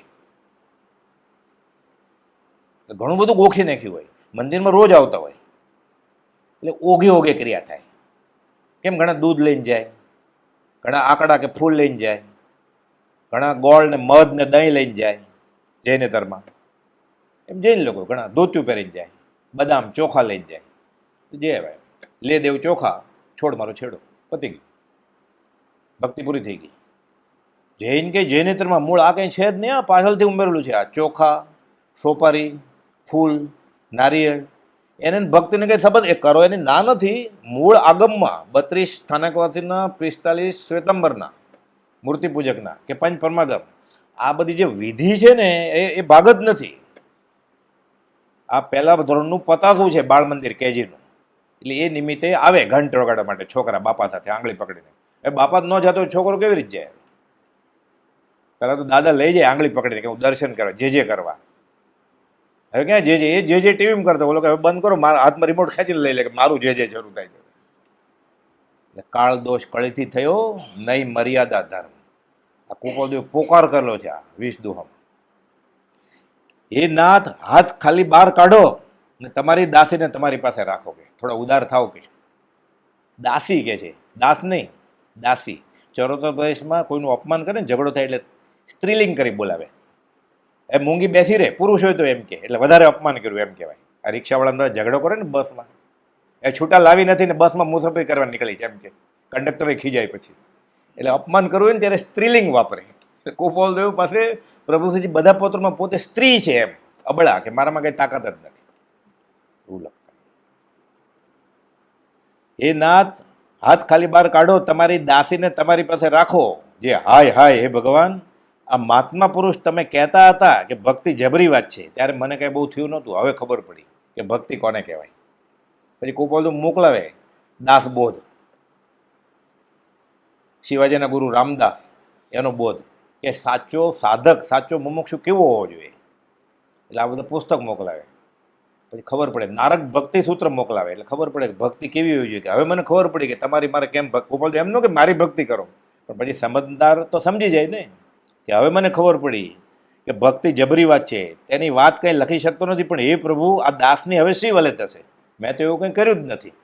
Speaker 1: ઘણું બધું ગોખી નાખ્યું હોય. મંદિરમાં રોજ આવતા હોય એટલે ઓઘે ક્રિયા થાય. કેમ? ઘણા દૂધ લઈને જાય, ઘણા આકડા કે ફૂલ લઈને જાય, ઘણા ગોળ ને મધ ને દહીં લઈને જાય જૈનેતરમાં. એમ જૈન લોકો ઘણા ધોતિયું પહેરીને જાય, બદામ ચોખા લઈને જાય. જે ભાઈ લે દેવ ચોખા, છોડ મારો છેડો, પતી ગયું, ભક્તિ પૂરી થઈ ગઈ. જૈન કે જૈનેતરમાં મૂળ આ કંઈ છે જ નહીં. આ પાછળથી ઉમેરેલું છે. આ ચોખા, સોપારી, ફૂલ, નારિયેળ, એને ભક્તિને કંઈ સંબંધ એ કરો એની ના નથી. મૂળ આગમમાં 32 સ્થાનકવાસીના, 45 શ્વેતંબરના મૂર્તિ પૂજકના કે પંચ પરમાગમ, આ બધી જે વિધિ છે ને એ ભાગ જ નથી. આ પહેલા ધોરણનું પતાસું છે બાળ મંદિર કેજીનું. એટલે એ નિમિત્તે આવે ઘંટ વગાડવા માટે છોકરા બાપા સાથે આંગળી પકડીને. એ બાપા ન જતો છોકરો કેવી રીતે જાય? પહેલાં તો દાદા લઈ જાય આંગળી પકડીને કે હું દર્શન કરવા જે કરવા. હવે ક્યાં જે ટીવીમાં કરતો બોલો કે હવે બંધ કરો, મારા હાથમાં રિમોટ ખેંચીને લઈ લે કે મારું જે શરૂ થાય છે. એટલે કાળ દોષ કળીથી થયો નહીં મર્યાદા ધર્મ. આ કુપોદેવ પોકાર કરેલો છે આ 20 દુહમ. એ નાથ હાથ ખાલી બહાર કાઢો ને તમારી દાસીને તમારી પાસે રાખો કે થોડા ઉદાર થાવ કે. દાસી કે છે, દાસ નહીં, દાસી. ચરોતર પ્રદેશમાં કોઈનું અપમાન કરે ને ઝઘડો થાય એટલે સ્ત્રીલિંગ કરી બોલાવે. એ મૂંગી બેસી રહે, પુરુષ હોય તો એમ કે, એટલે વધારે અપમાન કર્યું એમ કહેવાય. આ રિક્ષાવાળાનો ઝઘડો કરે ને બસમાં, એ છૂટા લાવી નથી ને બસમાં મુસાફરી કરવા નીકળી છે એમ કે કંડક્ટરે ખીજાય પછી. એટલે અપમાન કરવું હોય ને ત્યારે સ્ત્રીલિંગ વાપરે. કુપોલદેવ પાસે પ્રભુજી બધા પોત્રોમાં પોતે સ્ત્રી છે એમ અબળા કે મારામાં કઈ તાકાત જ નથી એવું લખતા. એ નાથ હાથ ખાલી બહાર કાઢો, તમારી દાસીને તમારી પાસે રાખો. જે હાય હાય હે ભગવાન, આ મહાત્મા પુરુષ તમે કહેતા હતા કે ભક્તિ જબરી વાત છે, ત્યારે મને કંઈ બહુ થયું નહોતું. હવે ખબર પડી કે ભક્તિ કોને કહેવાય. પછી કુપોલદેવ મોકલાવે દાસબોધ, શિવાજીના ગુરુ રામદાસ એનો બોધ કે સાચો સાધક સાચો મુમુક્ષુ કેવો હોવો જોઈએ. એટલે આ બધું પુસ્તક મોકલાવે. પછી ખબર પડે. નારદ ભક્તિ સૂત્ર મોકલાવે એટલે ખબર પડે કે ભક્તિ કેવી હોવી જોઈએ. કે હવે મને ખબર પડી કે તમારી મારે કેમ કુપોલદેવ એમ ન કે મારી ભક્તિ કરો, પણ પછી સમજદાર તો સમજી જાય ને કે હવે મને ખબર પડી કે ભક્તિ જબરી વાત છે, તેની વાત કંઈ લખી શકતો નથી. પણ એ પ્રભુ આ દાસની હવે શી વલે થશે? મેં તો એવું કંઈ કર્યું જ નથી.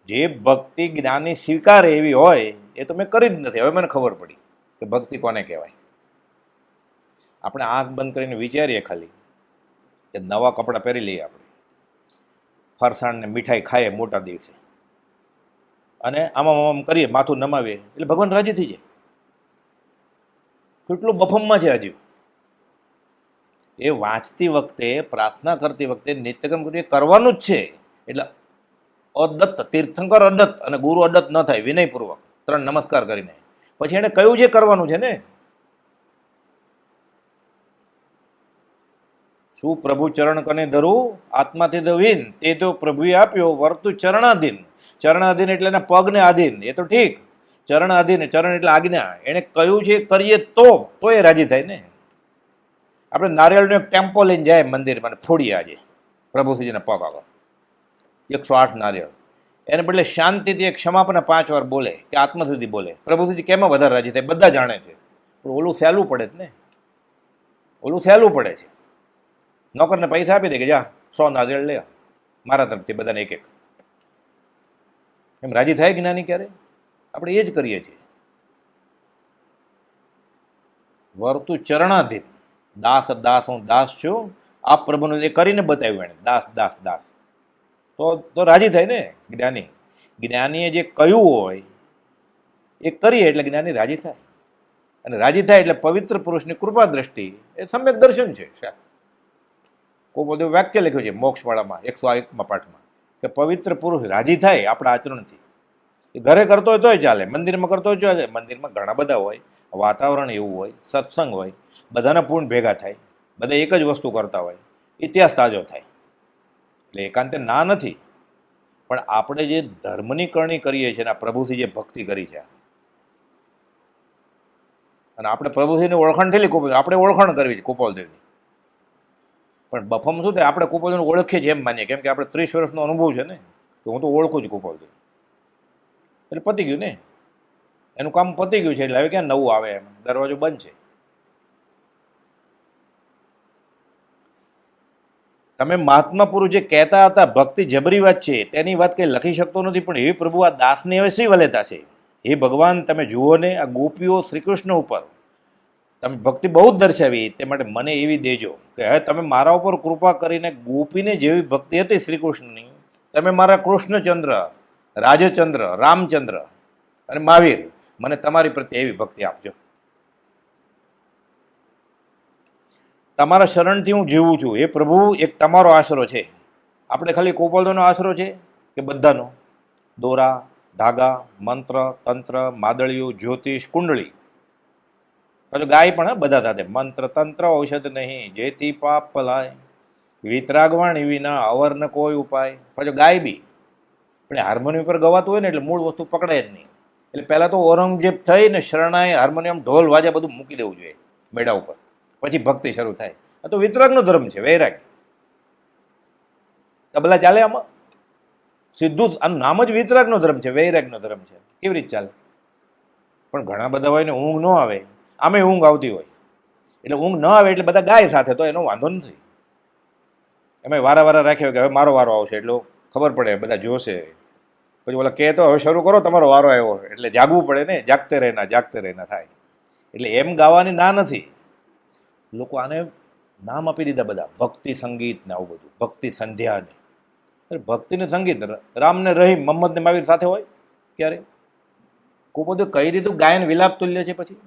Speaker 1: જે ભક્તિ જ્ઞાની સ્વીકારે એવી હોય એ તો મેં કરી જ નથી. હવે મને ખબર પડી કે ભક્તિ કોને કહેવાય. આપણે આંખ બંધ કરીને વિચારીએ ખાલી કે નવા કપડાં પહેરી લઈએ આપણે, ફરસાણ ને મીઠાઈ ખાઈએ મોટા દિવસે, અને આમાં આમ કરીએ, માથું નમાવીએ એટલે ભગવાન રાજી થઈ જાય. કેટલું બફમમાં છે હજુ. એ વાંચતી વખતે, પ્રાર્થના કરતી વખતે, નિત્યક્રમ કરવાનું જ છે. એટલે અદત્ત, તીર્થંકર અદત્ત અને ગુરુ અદત્ત ન થાય, વિનયપૂર્વક 3 નમસ્કાર કરીને. પછી એને કયું જે કરવાનું છે ને, શું પ્રભુ ચરણ કને ધરું આત્માથી દવીન, તે તો પ્રભુએ આપ્યો વર્તુ ચરણાધીન. ચરણાધીન એટલે એના પગને આધીન, એ તો ઠીક. ચરણ આધીન, ચરણ એટલે આજ્ઞા. એને કયું છે કરીએ તો એ રાજી થાય ને. આપણે નારિયેળનો એક ટેમ્પો લઈને જાય મંદિરમાં ફોડીએ આજે પ્રભુજીના પગ આગળ 108 નારિયેળ. એને બદલે શાંતિથી એક ક્ષમાપના 5 વાર બોલે કે આત્મથી બોલે, પ્રભુજી કેમાં વધારે રાજી થાય બધા જાણે છે. પણ ઓલું સહેલું પડે જ ને, ઓલું સહેલું પડે છે. નોકરને પૈસા આપી દે કે જા 100 નારિયેળ લે મારા તરફથી બધાને એક. એમ રાજી થાય જ્ઞાની ક્યારે? આપણે એ જ કરીએ છીએ. વર્તુ ચરણાધીન, દાસ દાસ હું દાસ છું, આ પ્રભુનું એ કરીને બતાવ્યું એને, દાસ દાસ દાસ. તો રાજી થાય ને જ્ઞાની. જ્ઞાનીએ જે કહ્યું હોય એ કરીએ એટલે જ્ઞાની રાજી થાય. અને રાજી થાય એટલે પવિત્ર પુરુષની કૃપા દ્રષ્ટિ એ સમ્યક દર્શન છે. કોઈ બધું વાક્ય લખ્યું છે મોક્ષવાળામાં 101માં પાઠમાં કે પવિત્ર પુરુષ રાજી થાય આપણા આચરણથી. એ ઘરે કરતો હોય તોય ચાલે, મંદિરમાં કરતો હોય ચાલે. મંદિરમાં ઘણા બધા હોય, વાતાવરણ એવું હોય, સત્સંગ હોય, બધાના પૂર્ણ ભેગા થાય, બધા એક જ વસ્તુ કરતા હોય, ઇતિહાસ તાજો થાય. એટલે એકાંતે ના નથી, પણ આપણે જે ધર્મની કરણી કરીએ છીએ, આ પ્રભુથી જે ભક્તિ કરી છે, અને આપણે પ્રભુજીની ઓળખાણ થયેલી કુપોલ, આપણે ઓળખાણ કરવી છે કુપોલદેવની. પણ બફમ શું થાય, આપણે કુપોલદેવને ઓળખીએ છીએ એમ માનીએ, કેમ કે આપણે 30 વર્ષનો અનુભવ છે ને, કે હું તો ઓળખું છું કુપોલદેવ. એટલે પતી ગયું ને, એનું કામ પતી ગયું છે. એટલે હવે ક્યાં નવું આવે? એમ દરવાજો બંધ છે. તમે મહાત્મા પુરુષ જે કહેતા હતા ભક્તિ જબરી વાત છે, તેની વાત કંઈ લખી શકતો નથી. પણ હે પ્રભુ, આ દાસની હવે શી વલેતા છે? હે ભગવાન, તમે જુઓ ને, આ ગોપીઓ શ્રી કૃષ્ણ ઉપર તમે ભક્તિ બહુ જ દર્શાવી, તે માટે મને એવી દેજો કે હવે તમે મારા ઉપર કૃપા કરીને ગોપીને જેવી ભક્તિ હતી શ્રી કૃષ્ણની, તમે મારા કૃષ્ણચંદ્ર, રાજચંદ્ર, રામચંદ્ર અને મહાવીર, મને તમારી પ્રત્યે એવી ભક્તિ આપજો. તમારા શરણથી હું જીવું છું. એ પ્રભુ, એક તમારો આશરો છે. આપણે ખાલી કુપોલદેવનો આશરો છે કે બધાનો? દોરા, ધાગા, મંત્ર, તંત્ર, માદળિયું, જ્યોતિષ, કુંડળી, પછી ગાય પણ બધા સાથે મંત્ર તંત્ર ઔષધ નહીં, જેથી પાપ પલાય, વિતરાગવાણી વિના અવર ન કોઈ ઉપાય. પાછો ગાય બી, પણ હાર્મોનિયમ પર ગવાતું હોય ને એટલે મૂળ વસ્તુ પકડાય જ નહીં. એટલે પહેલાં તો ઔરંગઝેબ થઈને શરણાએ હાર્મોનિયમ ઢોલ વાજા બધું મૂકી દેવું જોઈએ મેળા ઉપર, પછી ભક્તિ શરૂ થાય. આ તો વિતરાગનો ધર્મ છે, વૈરાગ. તબલા ચાલે આમાં? સીધું આનું નામ જ વિતરાગનો ધર્મ છે, વૈરાગનો ધર્મ છે. કેવી રીતે ચાલે? પણ ઘણા બધા હોય ને ઊંઘ ન આવે, આમે ઊંઘ આવતી હોય, એટલે ઊંઘ ન આવે એટલે બધા ગાય સાથે, તો એનો વાંધો નથી. એમાં વારા રાખ્યો કે હવે મારો વારો આવશે, એટલો ખબર પડે, બધા જોશે. પછી ઓલા કહે તો હવે શરૂ કરો, તમારો વારો આવ્યો, એટલે જાગવું પડે ને, જાગતે રહેના થાય. એટલે એમ ગાવાની ના નથી. લોકો આને નામ આપી દીધા બધા, ભક્તિ સંગીત ને આવું બધું, ભક્તિ સંધ્યા ને. ભક્તિ ને સંગીત રામ ને રહીમ, મોહમ્મદ ને મહાવીર સાથે હોય ક્યારે? કોઈ બધું કઈ દીધું ગાયન વિલાપ તુલ્ય છે. પછી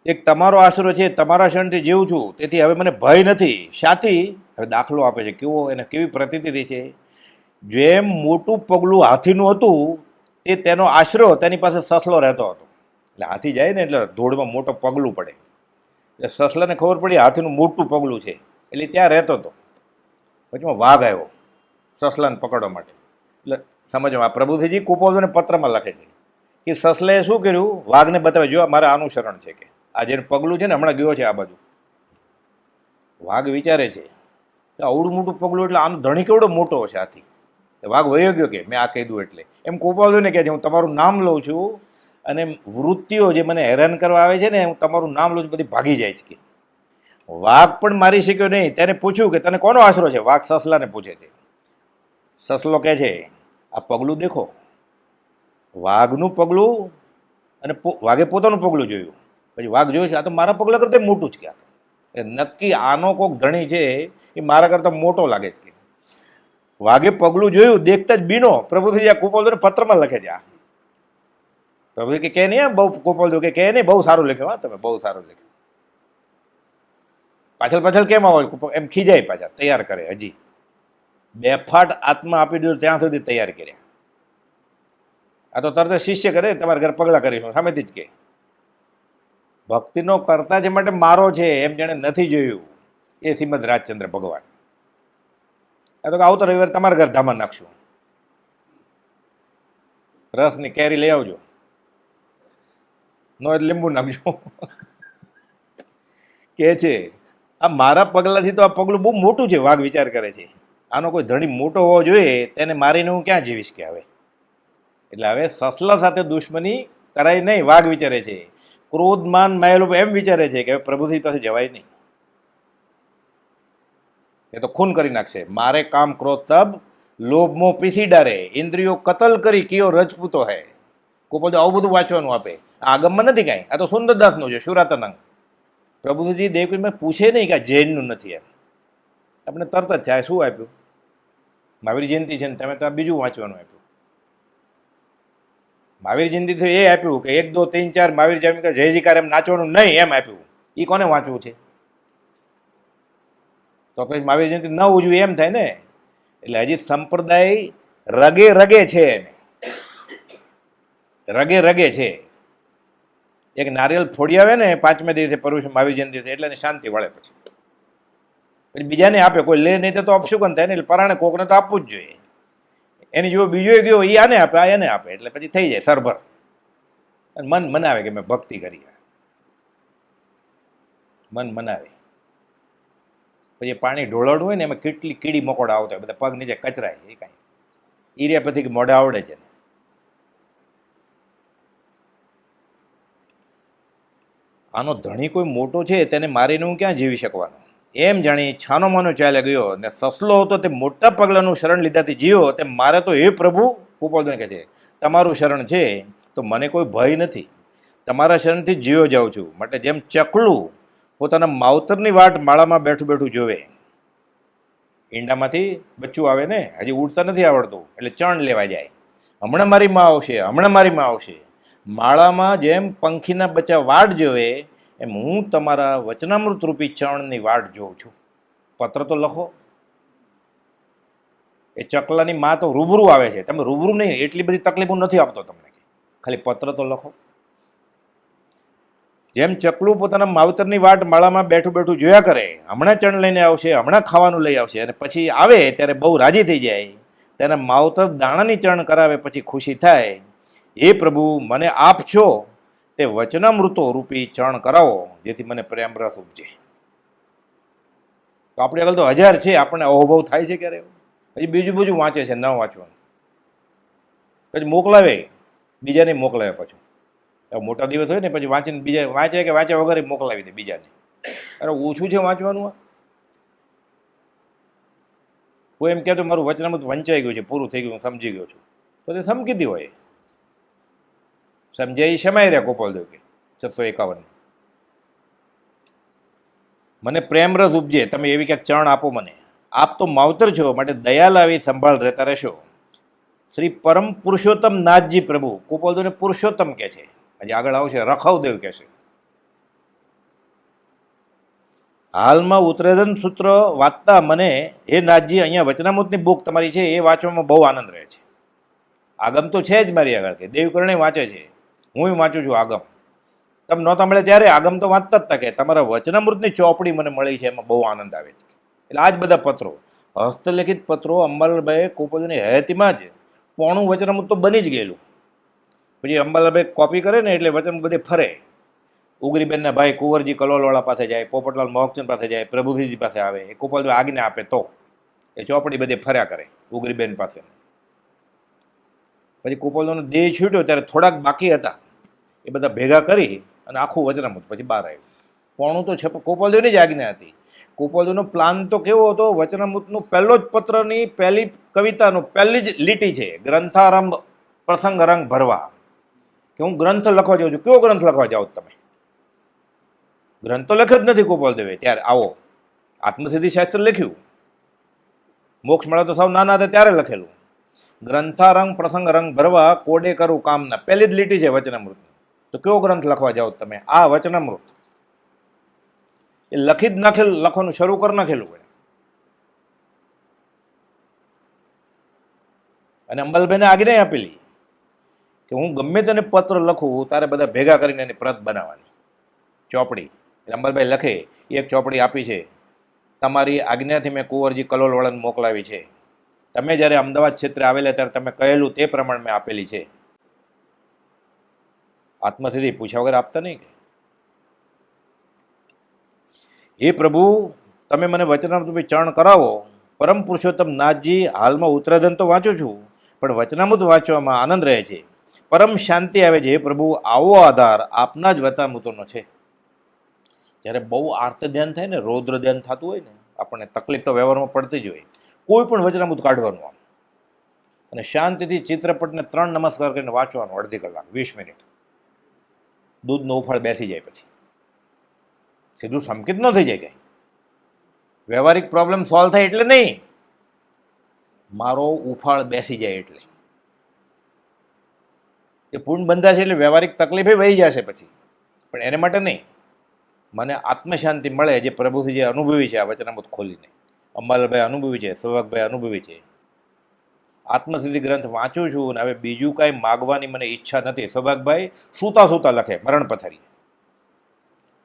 Speaker 1: એક તમારો આશરો છે, તમારા શરણથી જીવું છું, તેથી હવે મને ભય નથી. શાથી? હવે દાખલો આપે છે, કેવો એને કેવી પ્રતીતિ છે. જેમ મોટું પગલું હાથીનું હતું, તે તેનો આશરો તેની પાસે સસલો રહેતો હતો. એટલે હાથી જાય ને એટલે ધોળમાં મોટો પગલું પડે, એટલે સસલાને ખબર પડી હાથીનું મોટું પગલું છે, એટલે ત્યાં રહેતો હતો. પછી વાઘ આવ્યો સસલાને પકડવા માટે. એટલે સમજો, આ પ્રભુજીજી કુપોદને પત્રમાં લખે છે કે સસલાએ શું કર્યું, વાઘને બતાવે, જો મારે આનું શરણ છે, કે આ જે પગલું છે ને હમણાં ગયો છે આ બાજુ. વાઘ વિચારે છે કે આવડું મોટું પગલું એટલે આનો ધણી કેવડો મોટો હશે હાથી. વાઘ વયો ગયો કે મેં આ કહી દઉં એટલે. એમ કુપોદને કહે છે, હું તમારું નામ લઉં છું, અને વૃત્તિઓ જે મને હેરાન કરવા આવે છે ને, હું તમારું નામ લઉં છું, બધી ભાગી જાય છે. કે વાઘ પણ મારી શક્યો નહીં. તેને પૂછ્યું કે તને કોનો આશરો છે? વાઘ સસલાને પૂછે છે. સસલો કહે છે, આ પગલું દેખો. વાઘનું પગલું, અને વાઘે પોતાનું પગલું જોયું. પછી વાઘ જોયું છે, આ તો મારા પગલા કરતાં મોટું જ. ક્યાં નક્કી આનો કોઈક ધણી છે, એ મારા કરતાં મોટો લાગે છે. કે વાઘે પગલું જોયું, દેખતા જ બીનો. પ્રભુજી આ કુપોદને પત્રમાં લખે છે. આ પ્રભુ કે નહીં, બહુ કુપોદ કે નહીં, બહુ સારું લખ્યું. હા, તમે બહુ સારું લખ્યું. પાછળ કેમ આવો? એમ ખીજાય, પાછા તૈયાર કરે. હજી બેફાટ આત્મા આપી દીધો ત્યાં સુધી તૈયાર કર્યા. આ તો તરત શિષ્ય કરે, તમારા ઘર પગલા કરીશું, સામેથી જ કે ભક્તિનો કરતા જે માટે મારો છે, એમ જેણે નથી જોયું એ શ્રીમદ રાજચંદ્ર ભગવાન. આ તો આવતો રવિવાર તમારા ઘર ધામા નાખશું, રસની કેરી લઈ આવજો, નો લીંબુ નાખજો. કે છે આ મારા પગલાથી તો આ પગલું બહુ મોટું છે. વાઘ વિચાર કરે છે, આનો કોઈ ધણી મોટો હોવો જોઈએ, તેને મારીને હું ક્યાં જીવીશ કે હવે. એટલે હવે સસલા સાથે દુશ્મની કરાય નહીં. વાઘ વિચારે છે, ક્રોધમાન માયેલો એમ વિચારે છે કે હવે પ્રભુજી પાસે જવાય નહીં, એ તો ખૂન કરી નાખશે. મારે કામ ક્રોધ સબ લોભ મોહ પીસી ડારે, ઇન્દ્રિયો કતલ કરી કિયો રજપૂતો હે. કોઈ બધું આવું બધું વાંચવાનું આપે. આ આગમમાં નથી કાંઈ, આ તો સુંદરદાસનું છે, શુરાતનંગ. પ્રભુજી દેવકીમાં પૂછે નહીં કે આ જૈનનું નથી. એમ આપણે તરત જ થાય. શું આપ્યું? મહાવીર જયંતિ છે ને, તમે તો બીજું વાંચવાનું આપ્યું. મહાવીર જયંતિ એ આપ્યું કે 1 2 3 4 મહાવીર જયંતિ જય જયકાર એમ નાચવાનું નહીં, એમ આપ્યું. એ કોને વાંચવું છે? તો પછી મહાવીર જયંતિ ન ઉજવી એમ થાય ને. એટલે હજી સંપ્રદાય રગે રગે છે, રગે છે. એક નારિયેલ ફોડી આવે ને 5મે દિવસે પરમેશ્વર મહાવીર જયંતિ એટલે એને શાંતિ વળે. પછી બીજાને આપે, કોઈ લે નહીં તો અપશુકન થાય ને. એટલે પરાણે કોકને તો આપવું જ જોઈએ. એની જો બીજો ગયો એ આને આપે, આ એને આપે, એટલે પછી થઈ જાય સરભર. અને મન મનાવે કે મેં ભક્તિ કરી, મન મનાવે. પછી પાણી ઢોળાડવું હોય ને, એમાં કેટલી કીડી મકોડા આવતા હોય, બધા પગ નીચે કચરાય. એ કાંઈ ઈર્યા પછી મોઢા આવડે છે. આનો ધણી કોઈ મોટો છે, તેને મારીને હું ક્યાં જીવી શકવાનો? એમ જાણી છાનો માનો ચાલ્યા ગયો. ને સસલો હતો તે મોટા પગલાનું શરણ લીધાથી જીવો. તે મારે તો હે પ્રભુ, કુપોદને કહે છે, તમારું શરણ છે તો મને કોઈ ભય નથી. તમારા શરણથી જીવો જાઉં છું. માટે જેમ ચકલું પોતાના માવતરની વાટ માળામાં બેઠું બેઠું જોવે, ઈંડામાંથી બચ્ચું આવે ને, હજી ઉડતા નથી આવડતું, એટલે ચણ લેવા જાય, હમણાં મારી માં આવશે, હમણાં મારી માં આવશે. માળામાં જેમ પંખીના બચ્ચા વાટ જોવે, એમ હું તમારા વચનામૃત રૂપી ચણની વાટ જોઉં છું. પત્ર તો લખો. એ ચકલાની માં તો રૂબરૂ આવે છે, તમે રૂબરૂ નહીં, એટલી બધી તકલીફો નથી આપતો તમને. ખાલી પત્ર તો લખો. જેમ ચકલું પોતાના માવતરની વાટ માળામાં બેઠું બેઠું જોયા કરે, હમણાં ચણ લઈને આવશે, હમણાં ખાવાનું લઈ આવશે, અને પછી આવે ત્યારે બહુ રાજી થઈ જાય, તેના માવતર દાણાની ચણ કરાવે પછી ખુશી થાય. એ પ્રભુ મને આપશો તે વચનામૃતો રૂપી ચણ કરાવો, જેથી મને પ્રેમ રસ ઉપજે. તો આપણે આગળ તો 1000 છે, આપણને અહોભાવ થાય છે ક્યારે? પછી બીજું વાંચે છે, ન વાંચવાનું, પછી મોકલાવે, બીજાને મોકલાવે. પાછું મોટા દિવસ હોય ને પછી વાંચીને બીજા વાંચે કે વાંચ્યા વગર મોકલાવી દે બીજાને. અરે ઓછું છે વાંચવાનું. કોઈ એમ કહેતો મારું વચનામૃત વંચાઈ ગયું છે, પૂરું થઈ ગયું, સમજી ગયો છું, તો તે સમકીધી હોય. સમજાય શમાય રહ્યા ગોપાલદેવ કે 751. મને પ્રેમ રસ ઉપજે, તમે એવી ક્યાંક ચણ આપો મને. આપ તો માવતર છો, માટે દયાલ આવી સંભાળ રહેતા રહેશો. શ્રી પરમ પુરુષોત્તમ નાથજી પ્રભુ ગોપાલદેવને પુરુષોત્તમ કહે છે. હજી આગળ આવશે રખવદેવ કહે છે. હાલમાં ઉત્તરાધન સૂત્ર વાંચતા મને, હે નાથજી, અહીંયા વચનામૃતની બુક તમારી છે એ વાંચવામાં બહુ આનંદ રહે છે. આગમ તો છે જ મારી આગળ, કે દેવકરણે વાંચે છે, હું વાંચું છું આગમ. તમે નહોતા મળે ત્યારે આગમ તો વાંચતા જ હતા, કે તમારા વચનામૃતની ચોપડી મને મળી છે, એમાં બહુ આનંદ આવે છે. એટલે આ જ બધા પત્રો, હસ્તલિખિત પત્રો, અંબાલાલભાઈ ગોપાલદેવની હયાતીમાં જ પોણું વચનામૃત તો બની જ ગયેલું. પછી અંબાલાલભાઈ કોપી કરે ને એટલે વચન બધે ફરે. ઉગરીબેનના ભાઈ કુંવરજી કલોલવાળા પાસે જાય, પોપટલાલ મોહકચંદ પાસે જાય, પ્રભુજીજી પાસે આવે, એ ગોપાલદેવ આજ્ઞા આપે તો એ ચોપડી બધે ફર્યા કરે ઉગરીબેન પાસે. પછી ગોપાલદેવનો દેહ છૂટ્યો ત્યારે થોડાક બાકી હતા, એ બધા ભેગા કરી અને આખું વચનામૃત પછી બહાર આવ્યું. પોણું તો ગોપાલદેવની જ આજ્ઞા હતી. ગોપાલદેવનો પ્લાન તો કેવો હતો, વચનામૃતનું પહેલો જ પત્રની પહેલી કવિતાનો પહેલી જ લીટી છે, ગ્રંથારંભ પ્રસંગ રંગ ભરવા, કે હું ગ્રંથ લખવા જાઉં છું. કયો ગ્રંથ લખવા જાઓ તમે? ગ્રંથ તો લખ્યો જ નથી ગોપાલદેવે. ત્યારે આવો આત્મસિદ્ધિ શાસ્ત્ર લખ્યું, મોક્ષ મળે તો સાવ નાના હતા ત્યારે લખેલું. ગ્રંથારંગ પ્રસંગ રંગ ભરવા, કોડે કરું કામના, પહેલી જ લીટી છે વચનામૃતની. તો કયો ગ્રંથ લખવા જાઓ તમે? આ વચનામૃત એ લખી જ નાખેલું, લખવાનું શરૂ કરી નાખેલું. અને અંબાલાલભાઈને આજ્ઞા આપેલી કે હું ગમે તેને પત્ર લખું તારે બધા ભેગા કરીને એની પ્રત બનાવવાની, ચોપડી. એટલે અંબાલાલભાઈ લખે, એક ચોપડી આપી છે, તમારી આજ્ઞાથી મેં કુંવરજી કલોલવાળાને મોકલાવી છે. તમે જ્યારે અમદાવાદ ક્ષેત્રે આવેલા ત્યારે તમે કહેલું તે પ્રમાણે મેં આપેલી છે. આત્મસિદ્ધિ પૂછ્યા વગર આપતા નહીં. કે એ પ્રભુ તમે મને વચનામૃત ચરણ કરાવો. પરમ પુરુષોત્તમ નાથજી, હાલમાં ઉત્તરાધન તો વાંચું છું, પણ વચનામૃત વાંચવામાં આનંદ રહે છે, પરમ શાંતિ આવે છે. હે પ્રભુ, આવો આધાર આપના જ વચનામૃતોનો છે. જ્યારે બહુ આર્ત ધ્યાન થાય ને, રૌદ્ર ધ્યાન થતું હોય ને, આપણને તકલીફ તો વ્યવહારમાં પડતી જ હોય. કોઈ પણ વચનામૃત કાઢવાનું આમ અને શાંતિથી ચિત્રપટને 3 નમસ્કાર કરીને વાંચવાનું, અડધી કલાક 20 મિનિટ. દૂધનો ઉફાળ બેસી જાય પછી સીધું સંકિત ન થઈ જાય. કંઈ વ્યવહારિક પ્રોબ્લેમ સોલ્વ થાય એટલે નહીં, મારો ઉફાળ બેસી જાય એટલે. એ પૂર્ણ બંધા છે એટલે વ્યવહારિક તકલીફે વહી જશે પછી, પણ એને માટે નહીં. મને આત્મશાંતિ મળે, જે પ્રભુથી જે અનુભવી છે આ વચનામૃત ખોલીને. અંબાલાલભાઈ અનુભવી છે, સૌભાગભાઈ અનુભવી છે. આત્મસિદ્ધિ ગ્રંથ વાંચું છું અને હવે બીજું કાંઈ માગવાની મને ઈચ્છા નથી. સૌભાગભાઈ સૂતા લખે, મરણ પથારી.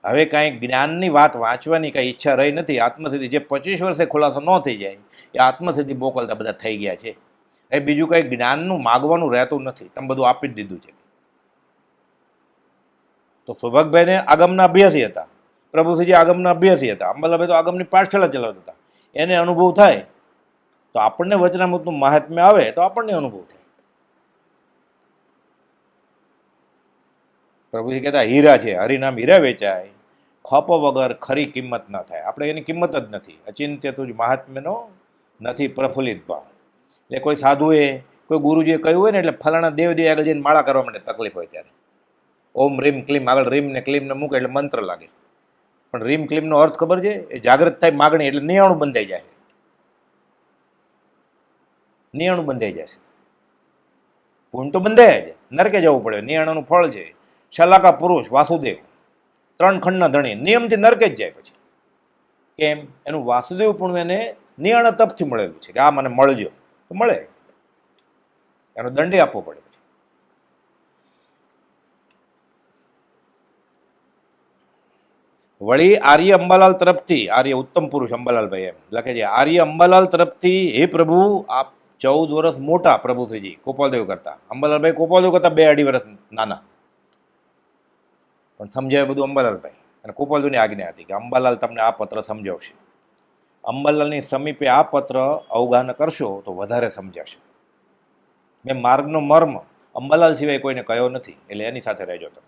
Speaker 1: હવે કાંઈ જ્ઞાનની વાત વાંચવાની કાંઈ ઈચ્છા રહી નથી. આત્મસિદ્ધિ જે 25 વર્ષે ખુલાસો ન થઈ જાય એ આત્મસિદ્ધિ મોકલતા બધા થઈ ગયા છે. એ બીજું કાંઈ જ્ઞાનનું માગવાનું રહેતું નથી, તમે બધું આપી જ દીધું છે. તો સૌભાગભાઈને આગમના અભ્યાસી હતા, પ્રભુસિંહજી આગમના અભ્યાસી હતા, અંબાલાલભાઈ તો આગમની પાઠશાળા ચલાવતા હતા. એને અનુભવ થાય તો આપણને વચનામૃતનું મહાત્મ્ય આવે તો આપણને અનુભવ થાય. પ્રભુજી કહેતા હીરા છે, હરિનામ હીરા વેચાય, ખપ વગર ખરી કિંમત ન થાય. આપણે એની કિંમત જ નથી. અચિંત્ય તુજ મહાત્મ્યનો નથી પ્રફુલ્લિત ભાવ. એટલે કોઈ સાધુએ, કોઈ ગુરુજીએ કહ્યું હોય ને, એટલે ફલાણા દેવ આગળ જઈને માળા કરવા માટે તકલીફ હોય ત્યારે ઓમ રીમ ક્લીમ આગળ રીમ ને ક્લીમ ને મૂકે એટલે મંત્ર લાગે. પણ રીમ ક્લીમનો અર્થ ખબર છે? એ જાગૃત થાય માગણી એટલે નિયાણું બંધાઈ જાય. નિયાણું બંધાઈ જશે. પૂન તો બંધાય જ, નરકે જવું પડે. નિયાણાનું ફળ છે શલાકા પુરુષ વાસુદેવ, 3 ખંડના ધણી, નિયમથી નરકે જ જાય પછી. કેમ? એનું વાસુદેવ પણ એને નિયાણા તપથી મળેલું છે કે આ મને મળજો તો મળે, એનો દંડે આપવો પડે. વળી આર્ય અંબાલાલ તરફથી, આર્ય ઉત્તમ પુરુષ અંબાલાલભાઈ એમ લખે છે, આર્ય અંબાલાલ તરફથી હે પ્રભુ આપ 14 વર્ષ મોટા પ્રભુશ્રીજી ગોપાલદેવ કરતા. અંબાલાલભાઈ ગોપાલદેવ કરતા 2-2.5 વર્ષ નાના, પણ સમજાવે બધું અંબાલાલભાઈ. અને ગોપાલદેવની આજ્ઞા હતી કે અંબાલાલ તમને આ પત્ર સમજાવશે. અંબાલાલની સમીપે આ પત્ર અવગાહન કરશો તો વધારે સમજાશે. મેં માર્ગનો મર્મ અંબાલાલ સિવાય કોઈને કહ્યો નથી, એટલે એની સાથે રહેજો તમે.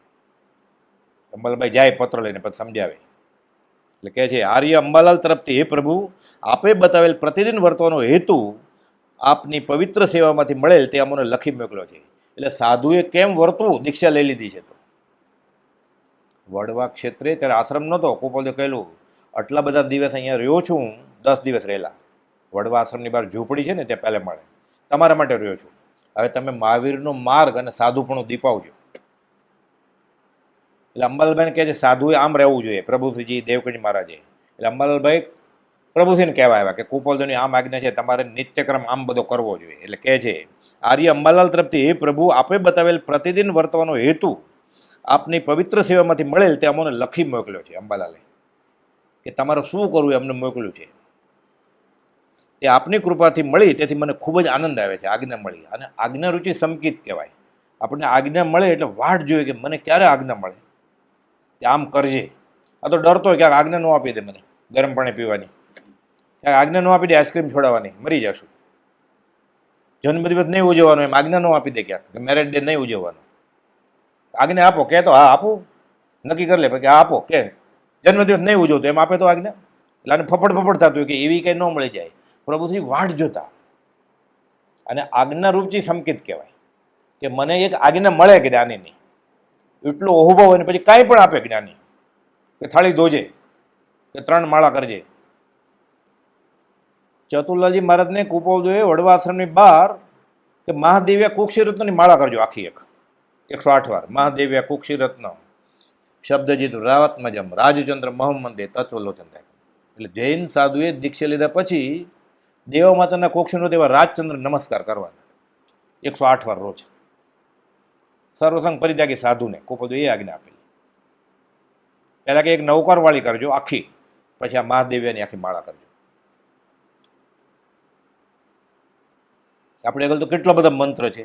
Speaker 1: અંબાલાલભાઈ જાય પત્ર લઈને પછી સમજાવે. એટલે કહે છે, આર્ય અંબાલાલ તરફથી હે પ્રભુ આપે બતાવેલ પ્રતિદિન વર્તવાનો હેતુ આપની પવિત્ર સેવામાંથી મળેલ તે અમને લખી મોકલ્યો છે. એટલે સાધુએ કેમ વર્તવું દીક્ષા લઈ લીધી છે. તો વડવા ક્ષેત્રે ત્યારે આશ્રમ નહોતો. ગોપાલદેવ કહેલું આટલા બધા દિવસ અહીંયા રહ્યો છું, 10 દિવસ રહેલા. વડવા આશ્રમની બહાર ઝૂંપડી છે ને ત્યાં પહેલે મળે, તમારા માટે રહ્યો છું. હવે તમે મહાવીરનો માર્ગ અને સાધુપણું દીપાવજો. એટલે અંબાલાલભાઈને કહે છે સાધુએ આમ રહેવું જોઈએ, પ્રભુશ્રીજી દેવકણી મહારાજે. એટલે અંબાલાલભાઈ પ્રભુશ્રીને કહેવા આવ્યા કે કુપોલદેવની આમ આજ્ઞા છે, તમારે નિત્યક્રમ આમ બધો કરવો જોઈએ. એટલે કહે છે, આર્ય અંબાલાલ તરફથી હે પ્રભુ આપે બતાવેલ પ્રતિદિન વર્તવાનો હેતુ આપની પવિત્ર સેવામાંથી મળેલ તે અમને લખી મોકલ્યો છે. અંબાલાલે કે તમારે શું કરવું એ અમને મોકલ્યું છે. તે આપની કૃપાથી મળી, તેથી મને ખૂબ જ આનંદ આવે છે. આજ્ઞા મળી, અને આજ્ઞા રુચિ સંકિત કહેવાય. આપણને આજ્ઞા મળે એટલે વાટ જોઈએ કે મને ક્યારે આજ્ઞા મળે, કે આમ કરજે. આ તો ડરતો હોય ક્યાંક આજ્ઞા ન આપી દે મને ગરમ પાણી પીવાની, ક્યાંક આજ્ઞા ન આપી દે આઈસ્ક્રીમ છોડાવવાની, મરી જશું. જન્મદિવસ નહીં ઉજવવાનો એમ આજ્ઞા ન આપી દે, ક્યાંક મેરેજ ડે નહીં ઉજવવાનો. આજ્ઞા આપો કે તો હા આપું, નક્કી કરી લે કે આપો કે જન્મદિવસ નહીં ઉજવતો એમ આપે તો આજ્ઞા. એટલે આને ફફડ ફફડ થતું હોય કે એવી કંઈ ન મળી જાય. પ્રભુથી વાટ જોતા, અને આજ્ઞા રૂપથી સંકેત કહેવાય કે મને એક આજ્ઞા મળે જ્ઞાનીની, એટલો અનુભવ હોય ને પછી કાંઈ પણ આપે જ્ઞાની, કે થાળી ધોજે, કે 3 માળા કરજે. ચતુરલાલજી મહારાજને કુપોલદેવે વડવા આશ્રમની બહાર કે મહાદેવ્યા કુક્ષી રત્નની માળા કરજો, આખી 108 વાર. મહાદેવ્યા કુક્ષી રત્ન શબ્દજીત રાવત્મજમ રાજચંદ્ર મોહમ્મદે તત્વલોચન થાય. એટલે જૈન સાધુએ દીક્ષા લીધા પછી દેવા માતાના કુક્ષીનો તેવા રાજચંદ્ર નમસ્કાર કરવાના 108 વાર રોજ. સર્વસંગ પરિત્યાગી સાધુને કુપોલદેવે એ આજ્ઞા આપેલી. પહેલાં કે એક 9 વાળી કરજો આખી, પછી આ મહાદેવ્યાની આખી માળા કરજો. આપણે આગળ તો કેટલા બધા મંત્ર છે,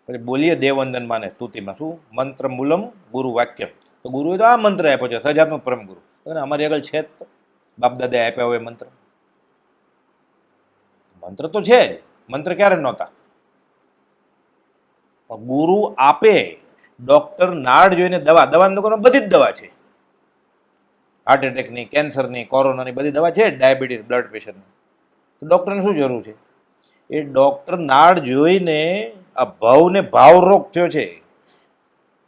Speaker 1: પછી બોલીએ દેવવંદનમાં ને સ્તુતિમાં શું મંત્ર મૂલમ ગુરુ વાક્યમ. તો ગુરુએ તો આ મંત્ર આપ્યો છે, સજાત્મક પરમ ગુરુ. અમારી આગળ છે જ, તો બાપ દાદાએ આપ્યા હોય મંત્ર. મંત્ર તો છે જ, મંત્ર ક્યારે નહોતા. ગુરુ આપે, ડોક્ટર નાડ જોઈને દવાની દુકાનમાં બધી જ દવા છે. હાર્ટ એટેકની, કેન્સરની, કોરોનાની બધી દવા છે, ડાયાબિટીસ, બ્લડ પ્રેશરની. તો ડૉક્ટરને શું જરૂર છે? એ ડૉક્ટર નાડ જોઈને આ ભાવને ભાવ રોગ થયો છે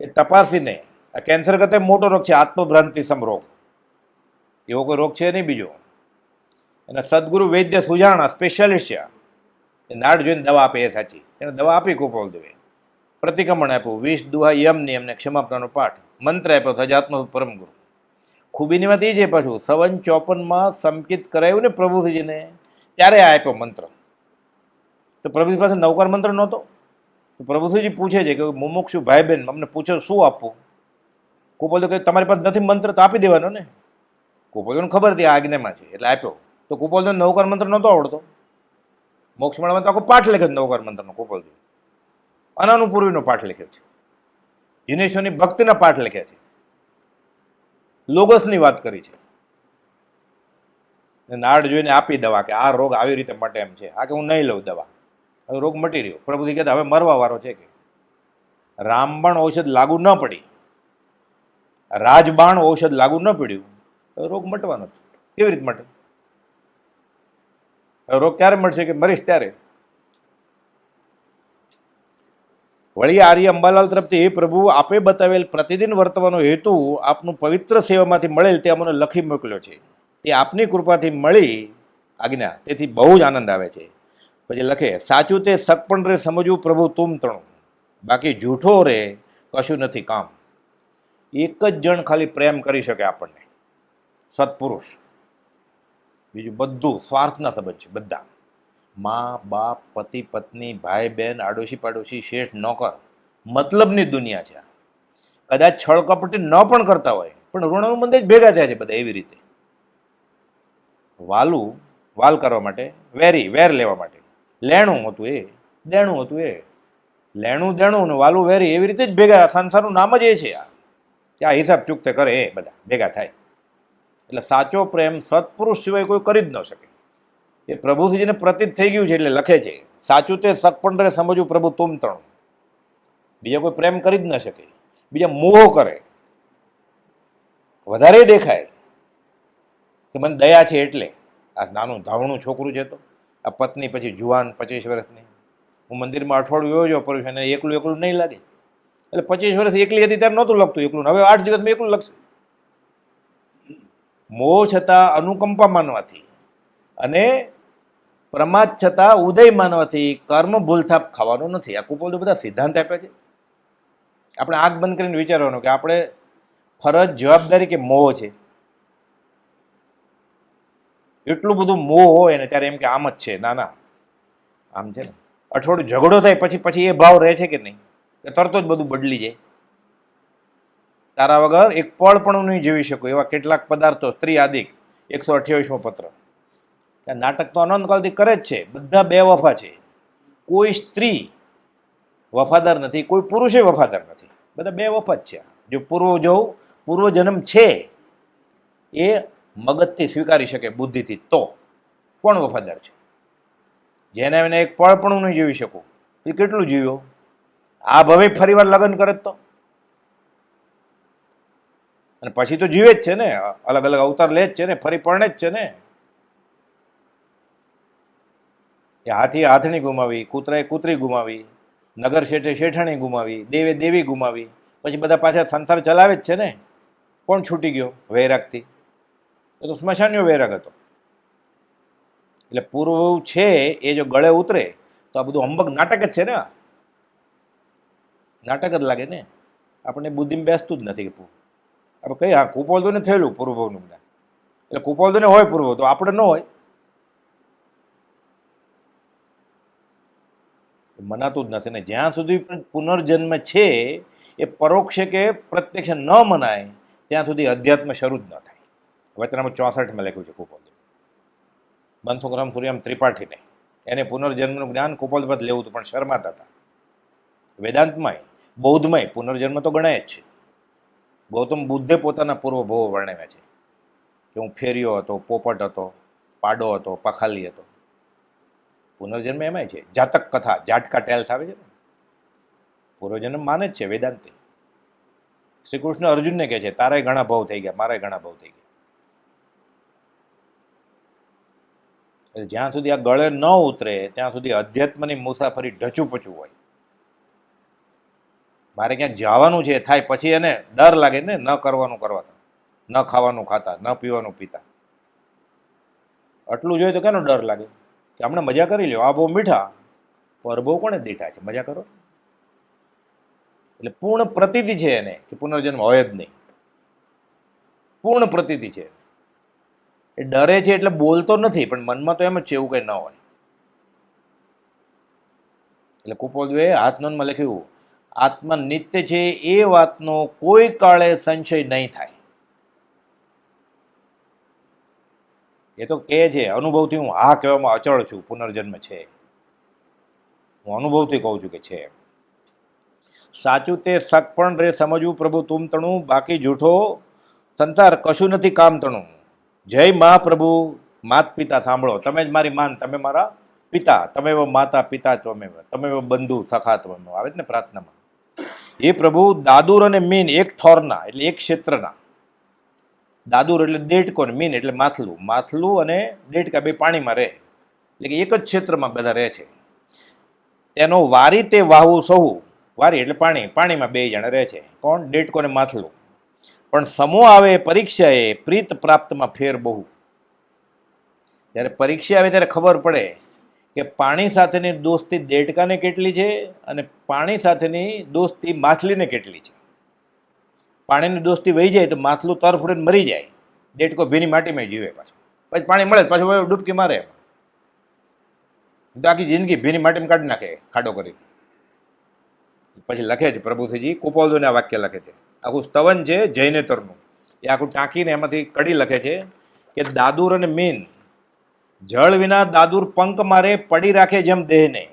Speaker 1: એ તપાસીને, આ કેન્સર કરતાં મોટો રોગ છે આત્મભ્રાંતિ સમરોગ, એવો કોઈ રોગ છે નહીં બીજો. અને સદગુરુ વૈદ્ય સુજાણા સ્પેશિયાલિસ્ટ છે, એ નાડ જોઈને દવા આપે એ સાચી. એને દવા આપી કુપોલદેવે, પ્રતિક્રમણ આપ્યું, 20 દુહા યમને એમને ક્ષમાપનાનો પાઠ, મંત્ર આપ્યો સજાત્મક પરમ ગુરુ. ખૂબીની વાત એ છે પાછું 57 સંકિત કરાયું ને પ્રભુજીને, ત્યારે આ આપ્યો મંત્ર. તો પ્રભુજી પાસે 9 મંત્ર નહોતો. તો પ્રભુજી પૂછે છે કે મુમુક્ષુ ભાઈ બહેન અમને પૂછો શું આપવું. કુપોલદેવ કહે તમારી પાસે નથી મંત્ર તો આપી દેવાનો ને. કુપોલદેવને ખબર હતી આ આજ્ઞામાં છે એટલે આપ્યો. તો કુપોલદેવ 9 મંત્ર નહોતો આવડતો. મોક્ષમાળામાં તો આખો પાઠ લખ્યો 9 મંત્રનો કુપોલદેવ. અનાનુપૂર્વીનો પાઠ લખ્યો છે, જીનેશ્વરની ભક્તિના પાઠ લખ્યા છે, લોગસની વાત કરી છે. નાડ જોઈને આપી દવા કે આ રોગ આવી રીતે મટે એમ છે. આ કે હું નહીં લઉં દવા, હવે રોગ મટી રહ્યો. પ્રભુજી કહેતા હવે મરવા વાળો છે, કે રામબાણ ઔષધ લાગુ ન પડી, રાજબાણ ઔષધ લાગુ ન પડ્યું, હવે રોગ મટવાનો છે. કેવી રીતે મટે? હવે રોગ ક્યારે મટશે? કે મરીશ ત્યારે. વળી આર્ય અંબાલાલ તરફથી હે પ્રભુ આપે બતાવેલ પ્રતિદિન વર્તવાનો હેતુ આપનું પવિત્ર સેવામાંથી મળેલ તે અમને લખી મોકલ્યો છે. તે આપની કૃપાથી મળી આજ્ઞા, તેથી બહુ જ આનંદ આવે છે. પછી લખે સાચું તે સગપણ રે સમજવું પ્રભુ તુમ તણું, બાકી જૂઠો રે કશું નથી કામ. એક જ જણ ખાલી પ્રેમ કરી શકે આપણને, સત્પુરુષ. બીજું બધું સ્વાર્થના સંબંધ છે બધા. મા બાપ, પતિ પત્ની, ભાઈ બહેન, આડોશી પાડોશી, શેઠ નોકર, મતલબની દુનિયા છે. કદાચ છળ કપટી ન પણ કરતા હોય પણ ઋણાનુબંધ જ ભેગા થયા છે બધા એવી રીતે. વાલું વાલ કરવા માટે, વેરી વેર લેવા માટે, લેણું હતું એ, દેણું હતું એ, લેણું દેણું ને વાલું વેરી એવી રીતે જ ભેગા. સંસારનું નામ જ એ છે કે આ હિસાબ ચૂકતે કરે એ બધા ભેગા થાય. એટલે સાચો પ્રેમ સત્પુરુષ સિવાય કોઈ કરી જ ન શકે. એ પ્રભુથી જેને પ્રતીત થઈ ગયું છે એટલે લખે છે, સાચું તે સગપણ રે સમજવું પ્રભુ તુમ તણું. બીજા કોઈ પ્રેમ કરી જ ન શકે. બીજા મોહ કરે, વધારે દેખાય કે મને દયા છે એટલે. આ નાનું ધાવણું છોકરું છે તો આ પત્ની પછી જુવાન 25 વર્ષની, હું મંદિરમાં અઠવાડિયું યોજો પડ્યું છે અને એકલું એકલું નહીં લાગે. એટલે 25 વર્ષ એકલી હતી ત્યારે નહોતું લખતું એકલું, હવે 8 દિવસમાં એકલું લખશે. મોહ છતાં અનુકંપા માનવાથી અને પ્રમાદ છતાં ઉદય માનવાથી કર્મ ભૂલથાપ ખાવાનો નથી. આ કુપોલ બધા સિદ્ધાંત આપે છે. આપણે આંખ બંધ કરીને વિચારવાનું કે આપણે ફરજ જવાબદારી કે મોહ છે. એટલું બધું મોહ હોય ને ત્યારે એમ કે આમ જ છે. ના ના, આમ છે ને. અઠવાડિયું ઝઘડો થાય પછી એ ભાવ રહે છે કે નહીં, કે તરત જ બધું બદલી જાય. તારા વગર એક પળ પણ નહીં જીવી શકું એવા કેટલાક પદાર્થો. સ્ત્રી આદિક 128મો પત્ર. નાટક તો અનંતકાલથી કરે જ છે. બધા બે વફા છે. કોઈ સ્ત્રી વફાદાર નથી, કોઈ પુરુષે વફાદાર નથી. બધા બે વફા જ છે. જો પૂર્વજન્મ છે એ મગજથી સ્વીકારી શકે, બુદ્ધિથી, તો કોણ વફાદાર છે? જેને એને એક પળ પણ નહીં જીવી શકું એ કેટલું જીવ્યો? આ ભવે ફરી વાર લગ્ન કરે તો, અને પછી તો જીવે જ છે ને, અલગ અલગ અવતાર લે જ છે ને, ફરી પરણે જ છે ને. એ હાથી હાથણી ગુમાવી, કૂતરાએ કૂતરી ગુમાવી, નગર શેઠે શેઠાણી ગુમાવી, દેવે દેવી ગુમાવી, પછી બધા પાછા સંસાર ચલાવે જ છે ને. કોણ છૂટી ગયો વૈરાગથી? એ તો સ્મશાનીયો વૈરાગ હતો. એટલે પૂર્વ છે એ જો ગળે ઉતરે તો આ બધું અંબક નાટક જ છે ને. નાટક જ લાગે ને. આપણને બુદ્ધિમાં બેસતું જ નથી કે આપણે કઈ હા કુપોલદોને થયેલું પૂર્વભવનું જ્ઞાન. એટલે કુપોલદોને હોય પૂર્વ, તો આપણે ન હોય. મનાતું જ નથી ને. જ્યાં સુધી પુનર્જન્મ છે એ પરોક્ષે કે પ્રત્યક્ષ ન મનાય ત્યાં સુધી અધ્યાત્મ શરૂ જ ન થાય. વચનામાં 64માં લખ્યું છે કુપોલ બંસુગ્રામ સૂર્યામ ત્રિપાઠીને. એને પુનર્જન્મનું જ્ઞાન કુપોલ પર લેવું હતું પણ શરમાતા હતા. વેદાંતમાંય બૌદ્ધમાંય પુનર્જન્મ તો ગણાય જ છે. ગૌતમ બુદ્ધે પોતાના પૂર્વભવો વર્ણવ્યા છે કે હું ફેરિયો હતો, પોપટ હતો, પાડો હતો, પખાલી હતો. પુનર્જન્મ એમાંય છે. જાતક કથા, જાટકા ટેલ્સ આવે છે ને, પૂર્વજન્મ માને જ છે વેદાંતિ. શ્રી કૃષ્ણ અર્જુનને કહે છે તારાય ઘણા ભાવ થઈ ગયા, મારાય ઘણા ભાવ થઈ ગયા. જ્યાં સુધી આ ગળે ન ઉતરે ત્યાં સુધી અધ્યાત્મની મુસાફરી ઢચુપચું હોય. મારે ક્યાંક જવાનું છે થાય પછી એને ડર લાગે ને, ન કરવાનું કરવાતા, ન ખાવાનું ખાતા, ન પીવાનું પીતા. આટલું જોઈએ તો કેનો ડર લાગે કે હમણાં મજા કરી લ્યો, આ બહુ મીઠા, પર બહુ કોને દીઠા છે, મજા કરો. એટલે પૂર્ણ પ્રતીતિ છે એને કે પુનર્જન્મ હોય જ નહીં. પૂર્ણ પ્રતીતિ છે. એ ડરે છે એટલે બોલતો નથી, પણ મનમાં તો એમ જ છે એવું કંઈ ન હોય. એટલે કુપોલદ્વે હાથનોનમાં લખ્યું આત્મા નિત્ય છે એ વાતનો કોઈ કાળે સંશય નહીં થાય. એ તો કહે છે અનુભવથી, હું હા કહેવામાં અચળ છું, પુનર્જન્મ છે. હું અનુભવથી કહું છું કે છે. સાચું તે સગપણ રે સમજવું પ્રભુ તુમ તણું, બાકી જૂઠો સંસાર કશું નથી કામ તણું. જય મહાપ્રભુ. માત પિતા સાંભળો, તમે જ મારી માન, તમે મારા પિતા, તમે માતા પિતા ત્વમેવ, તમે બંધુ સખા ત્વમેવ, આવે જ ને પ્રાર્થનામાં. એ પ્રભુ દાદુર અને મીન એક થોરના એટલે એક ક્ષેત્રના. દાદુર એટલે દેડકો ને મીન એટલે માથલું. માથલું અને દેડકા બે પાણીમાં રહે, એટલે કે એક જ ક્ષેત્રમાં બધા રહે છે. તેનો વારી તે વાહુ સહુ, વારી એટલે પાણી, પાણીમાં બે જણા રહે છે. કોણ? દેડકો ને માથલું. પણ સમૂહ આવે પરીક્ષાએ પ્રીત પ્રાપ્તમાં ફેર બહુ. જ્યારે પરીક્ષા આવે ત્યારે ખબર પડે કે પાણી સાથેની દોસ્તી દેડકાને કેટલી છે અને પાણી સાથેની દોસ્તી માછલીને કેટલી છે. પાણીની દોસ્તી વહી જાય તો માછલું તરફડીને મરી જાય, દેડકો ભીની માટીમાં જીવે પાછું. પછી પાણી મળે પાછું ડૂબકી મારે, તો આખી જિંદગી ભીની માટીમાં કાઢી નાખે ખાડો કરી. પછી લખે છે પ્રભુથીજી કુપોલદોને આ વાક્ય લખે છે. આખું સ્તવન છે જૈનેતરનું. એ આખું ટાંકીને એમાંથી કડી લખે છે કે દાદુર અને મીન જળ વિના દાદુર પંક મારે પડી રાખે જેમ દેહને.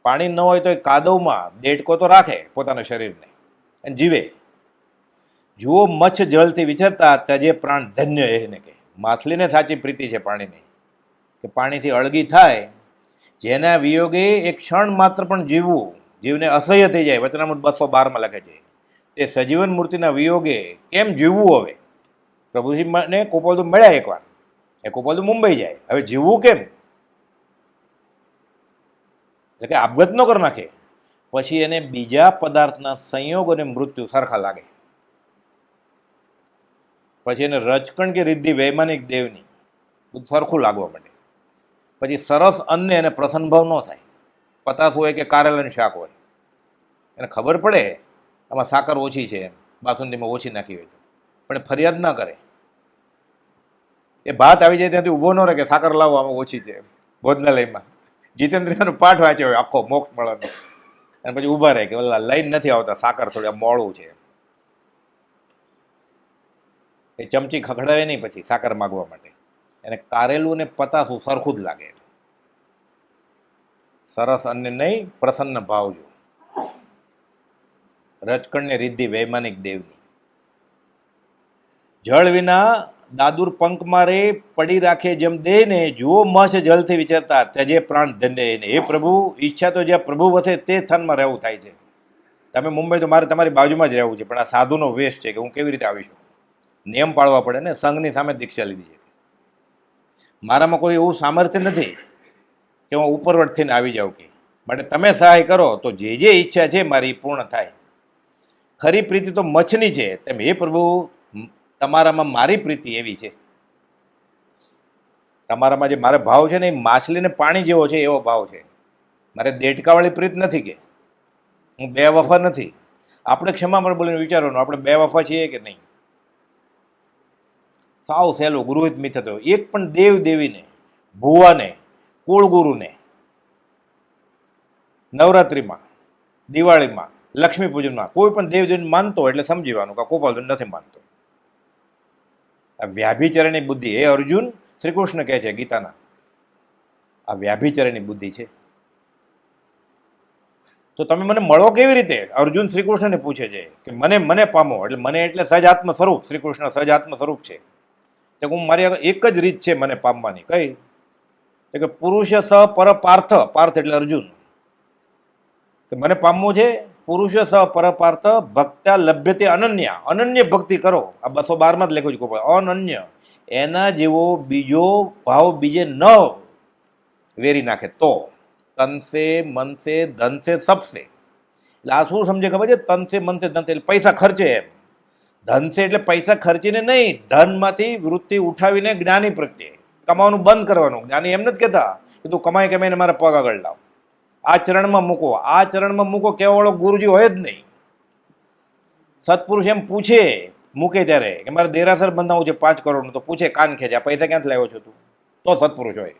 Speaker 1: પાણી ન હોય તો એ કાદવમાં દેડકો તો રાખે પોતાના શરીરને અને જીવે. જુઓ મચ્છ જળથી વિચરતા તજે પ્રાણ ધન્ય એને કે માછલીને સાચી પ્રીતિ છે પાણીની, કે પાણીથી અળગી થાય. જેના વિયોગે એક ક્ષણ માત્ર પણ જીવવું જીવને અસહ્ય થઈ જાય. વચનામૃત 212 લખે છે તે સજીવન મૂર્તિના વિયોગે કેમ જીવવું. હવે પ્રભુજીને કોપાલુ મળ્યા એકવાર, એ કોપાલુ મુંબઈ જાય, હવે જીવવું કેમ? એટલે કે આપઘાત ન કરી નાખે. પછી એને બીજા પદાર્થના સંયોગ અને મૃત્યુ સરખા લાગે. પછી એને રચકણ કે રિદ્ધિ વૈમાનિક દેવની બધું સરખું લાગવા માંડે. પછી સરસ અન્ને એને પ્રસન્ન ભાવ ન થાય. પતાસ હોય કે કારેલાનું શાક હોય, એને ખબર પડે આમાં સાકર ઓછી છે, બાસુંદીમાં ઓછી નાખી હોય તો, પણ ફરિયાદ ના કરે. એ ભાત આવી જાય ત્યાંથી ઊભો ન રહે કે સાકર લાવો આમાં ઓછી છે. ભોજનાલયમાં જીતેન્દ્ર પાઠ વાંચ્યો હોય આખો મોક્ષ મળવાનો, અને પછી ઊભા રહે કે ઓલા લઈને નથી આવતા, સાકર થોડી મોડું છે. એ ચમચી ખખડાવે નહીં પછી સાકર માગવા માટે. એને કારેલું ને પતાસું સરખું જ લાગે. સરસ અન્ન નહીં, પ્રસન્ન ભાવ જો. રચકણને રિદ્ધિ વૈમાનિક દેવની. જળ વિના દાદુર પંક મારે પડી રાખે જેમ દેહને, જુઓ મસ જળથી વિચરતા ત્યજે પ્રાણ ધન્ય એને. હે પ્રભુ, ઈચ્છા તો જ્યાં પ્રભુ વસે તે સ્થાનમાં રહેવું થાય છે. તમે મુંબઈ તો મારે તમારી બાજુમાં જ રહેવું છે, પણ આ સાધુનો વેશ છે કે હું કેવી રીતે આવીશું? નિયમ પાળવા પડે ને. સંઘની સામે દીક્ષા લીધી છે. મારામાં કોઈ એવું સામર્થ્ય નથી કે હું ઉપરવટ થઈને આવી જાઉં કે, માટે તમે સહાય કરો તો જે જે ઈચ્છા છે મારી પૂર્ણ થાય. ખરી પ્રીતિ તો મચ્છની છે, તેમ હે પ્રભુ તમારામાં મારી પ્રીતિ એવી છે. તમારામાં જે મારો ભાવ છે ને એ માછલીને પાણી જેવો છે એવો ભાવ છે. મારે દેડકાવાળી પ્રીત નથી કે હું બે વફા નથી. આપણે ક્ષમા પણ બોલીને વિચારવાનું આપણે બે વફા છીએ કે નહીં. સાવ સહેલું ગૃહિત મિથ હતો. એક પણ દેવ દેવીને, ભુવાને, કુળગુરુને નવરાત્રિમાં, દિવાળીમાં, લક્ષ્મી પૂજનમાં કોઈ પણ દેવ દેવીને માનતો એટલે સમજીવાનું કે ગોપાલ નથી માનતો. આ વ્યાભિચરણની બુદ્ધિ. એ અર્જુન શ્રી કૃષ્ણ કહે છે ગીતાના, આ વ્યાભિચરણની બુદ્ધિ છે. તો તમે મને મળો કેવી રીતે? અર્જુન શ્રી કૃષ્ણને પૂછે છે કે મને પામો. એટલે મને એટલે સહજાત્મ સ્વરૂપ. શ્રી કૃષ્ણ સહજાત્મ સ્વરૂપ છે. તો હું મારી એક જ રીત છે મને પામવાની. કઈ? કે પુરુષ સ પર પાર્થ. પાર્થ એટલે અર્જુન. કે મને પામવું છે પુરુષ સ પર પાર્થ ભક્ત્યા લભ્યતે અનન્ય. અનન્ય ભક્તિ કરો. આ 212 જ લખ્યું છે. અનન્ય એના જેવો બીજો ભાવ બીજે ન વેરી નાખે તો તનસે મનસે ધનસે સપસે. એટલે આ શું સમજે ખબર છે? તનસે મનસે ધનસે એટલે પૈસા ખર્ચે એમ. ધનસે એટલે પૈસા ખર્ચીને નહીં, ધનમાંથી વૃત્તિ ઉઠાવીને જ્ઞાની પ્રત્યે કમાવાનું બંધ કરવાનું. જ્ઞાની એમ નથી કહેતા કે તું કમાઈ કમાઈને મારા પગ આગળ લાવ, આ ચરણમાં મૂકો. આ ચરણમાં મૂકો કહેવા વાળો ગુરુજી હોય જ નહીં. સત્પુરુષ એમ પૂછે મૂકે ત્યારે કે મારે દેરાસર બંધાવું છે 5 કરોડનું, તો પૂછે કાન ખેંચે આ પૈસા ક્યાંથી લાવ્યો છો તું? તો સત્પુરુષ હોય.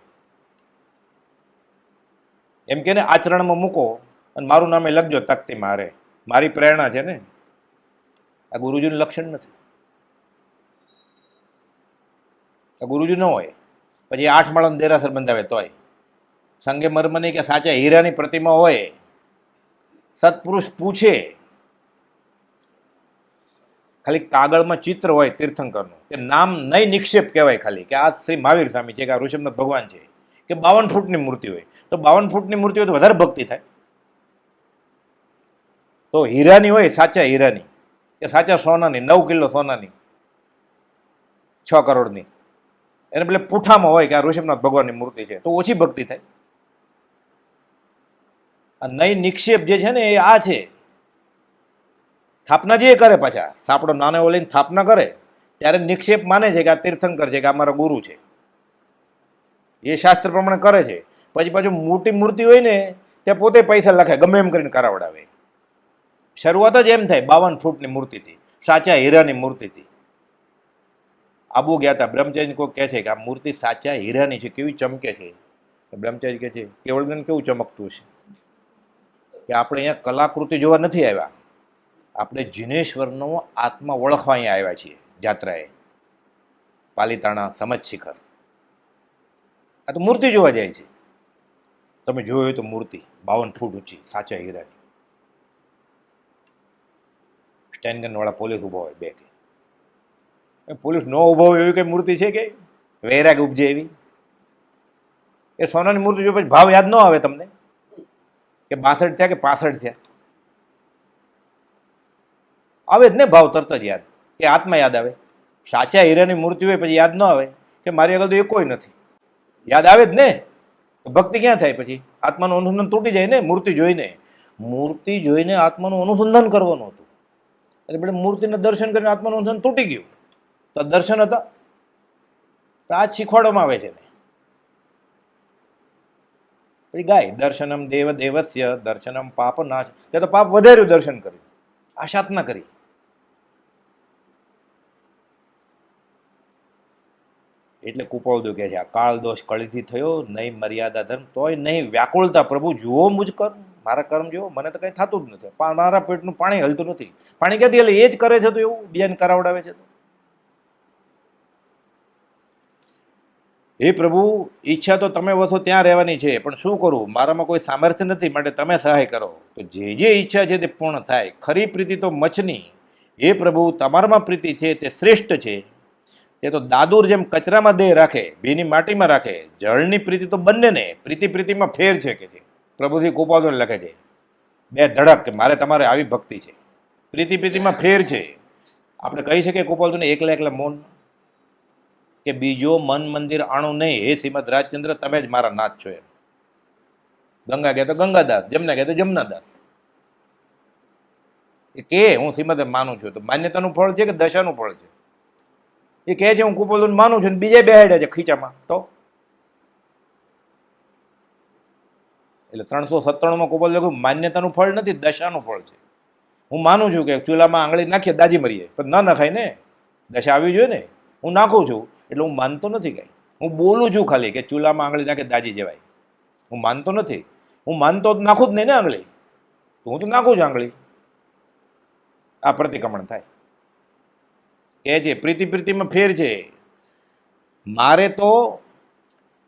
Speaker 1: એમ કે ને આચરણમાં મૂકો અને મારું નામે લખજો તકતી મારે, મારી પ્રેરણા છે ને. આ ગુરુજીનું લક્ષણ નથી. આ ગુરુજી ન હોય. પછી 8 માળાનું દેરાસર બંધાવે તોય સંગે મર્મની કે સાચા હીરાની પ્રતિમા હોય. સત્પુરુષ પૂછે. ખાલી કાગળમાં ચિત્ર હોય તીર્થંકરનું કે નામ નહીં નિક્ષેપ કહેવાય ખાલી કે આ શ્રી મહાવીર સ્વામી છે કે આ ઋષભનાથ ભગવાન છે, કે 52 ફૂટની મૂર્તિ હોય તો 52 ફૂટની મૂર્તિ હોય તો વધારે ભક્તિ થાય. તો હીરાની હોય, સાચા હીરાની કે સાચા સોનાની, 9 કિલો સોનાની 6 કરોડની, એને પેલે પૂઠામાં હોય કે આ ઋષભનાથ ભગવાનની મૂર્તિ છે તો ઓછી ભક્તિ થાય. આ નહીં નિક્ષેપ જે છે ને એ આ છે. સ્થાપના જે કરે પાછા સાપડો નાનો લઈને સ્થાપના કરે ત્યારે નિક્ષેપ માને છે કે આ તીર્થંકર છે કે આ મારા ગુરુ છે, એ શાસ્ત્ર પ્રમાણે કરે છે. પછી પાછું મોટી મૂર્તિ હોય ને ત્યાં પોતે પૈસા લખે ગમે એમ કરીને કરાવડાવે. શરૂઆત જ એમ થાય 52 ફૂટની મૂર્તિથી, સાચા હીરાની મૂર્તિથી. આબુ ગયા હતા, બ્રહ્મચારી કોઈ કહે છે કે આ મૂર્તિ સાચા હીરાની છે, કેવી ચમકે છે. બ્રહ્મચારી કહે છે કેવળગન કેવું ચમકતું છે કે આપણે અહીંયા કલાકૃતિ જોવા નથી આવ્યા, આપણે જીનેશ્વરનો આત્મા ઓળખવા અહીંયા આવ્યા છીએ જાત્રાએ. પાલીતાણા સમજ શિખર. આ તો મૂર્તિ જોવા જાય છે. તમે જોયું હોય તો મૂર્તિ 52 ફૂટ ઊંચી, સાચા હીરાની. સ્ટેન્ડ વાળા પોલીસ ઊભા હોય બે કે પોલીસ ન ઊભો હોય એવી કઈ મૂર્તિ છે કે વૈરાગ ઉપજે એવી? એ સોનાની મૂર્તિ જો પછી ભાવ યાદ ન આવે તમને કે 62 થયા કે 65 થયા? આવે જ ને ભાવ તરત જ યાદ, કે આત્મા યાદ આવે. સાચા હીરાની મૂર્તિ હોય પછી યાદ ન આવે કે મારી આગળ તો એ કોઈ નથી, યાદ આવે જ ને. તો ભક્તિ ક્યાં થાય પછી? આત્માનું અનુસંધાન તૂટી જાય ને મૂર્તિ જોઈને. મૂર્તિ જોઈને આત્માનું અનુસંધાન કરવાનું હતું, એટલે આપણે મૂર્તિના દર્શન કરીને આત્માનું અનુસંધાન તૂટી ગયું. તો દર્શન હતા, આ જ શીખવાડવામાં આવે છે ને. પછી ગાય દર્શનમ દેવ દેવસ્ય દર્શનમ પાપ નાશ. તે તો પાપ વધાર્યું દર્શન કર્યું, આશાતના કરી. એટલે કુપાવદો કહે છે આ કાળ દોષ કળીથી થયો, નહીં મર્યાદા ધર્મ તોય નહીં વ્યાકુળતા. પ્રભુ જુઓ મુજ કર્મ, મારા કર્મ જુઓ, મને તો કંઈ થતું જ નથી. મારા પેટનું પાણી હલતું નથી. પાણી ક્યાંથી એટલે એ જ કરે છે તો એવું બીજાને કરાવડાવે છે તો. હે પ્રભુ, ઈચ્છા તો તમે વસો ત્યાં રહેવાની છે, પણ શું કરું, મારામાં કોઈ સામર્થ્ય નથી, માટે તમે સહાય કરો તો જે ઈચ્છા છે તે પૂર્ણ થાય. ખરી પ્રીતિ તો મચની. હે પ્રભુ, તમારામાં પ્રીતિ છે તે શ્રેષ્ઠ છે. તે તો દાદુર જેમ કચરામાં દેહ રાખે, ભીની માટીમાં રાખે. જળની પ્રીતિ તો બંનેને, પ્રીતિ પ્રીતિમાં ફેર છે કે છે. પ્રભુથી કુપાદોને લખે છે બે ધડક કે મારે તમારે આવી ભક્તિ છે. પ્રીતિ પ્રીતિમાં ફેર છે. આપણે કહી શકીએ કુપાદોને એકલા એકલા મૌન કે બીજો મન મંદિર આણું નહીં, હે શ્રીમદ રાજચંદ્ર તમે જ મારા નાથ છો એમ. ગંગા કહે તો ગંગાદાસ, જમના કહે તો જમનાદાસ. એ કે હું શ્રીમદ માનું છું, તો માન્યતાનું ફળ છે કે દશાનું ફળ છે? એ કહે છે હું કુપાદોને માનું છું, બીજા બેહાડ્યા છે ખીચામાં. તો એટલે 397માં કુપાદ લખ્યું માન્યતાનું ફળ નથી, દશાનું ફળ છે. હું માનું છું કે ચૂલામાં આંગળી નાખીએ દાજી મરીએ, પણ ન નખાય ને, દશા આવી જોઈએ ને. હું નાખું છું એટલે હું માનતો નથી કાંઈ. હું બોલું છું ખાલી કે ચૂલામાં આંગળી નાખે દાજી જવાય. હું માનતો નથી. હું માનતો નાખું જ નહીં ને આંગળી, તો હું તો નાખું છું આંગળી. આ પ્રતિક્રમણ થાય. કે છે પ્રીતિ પ્રીતિમાં ફેર છે. મારે તો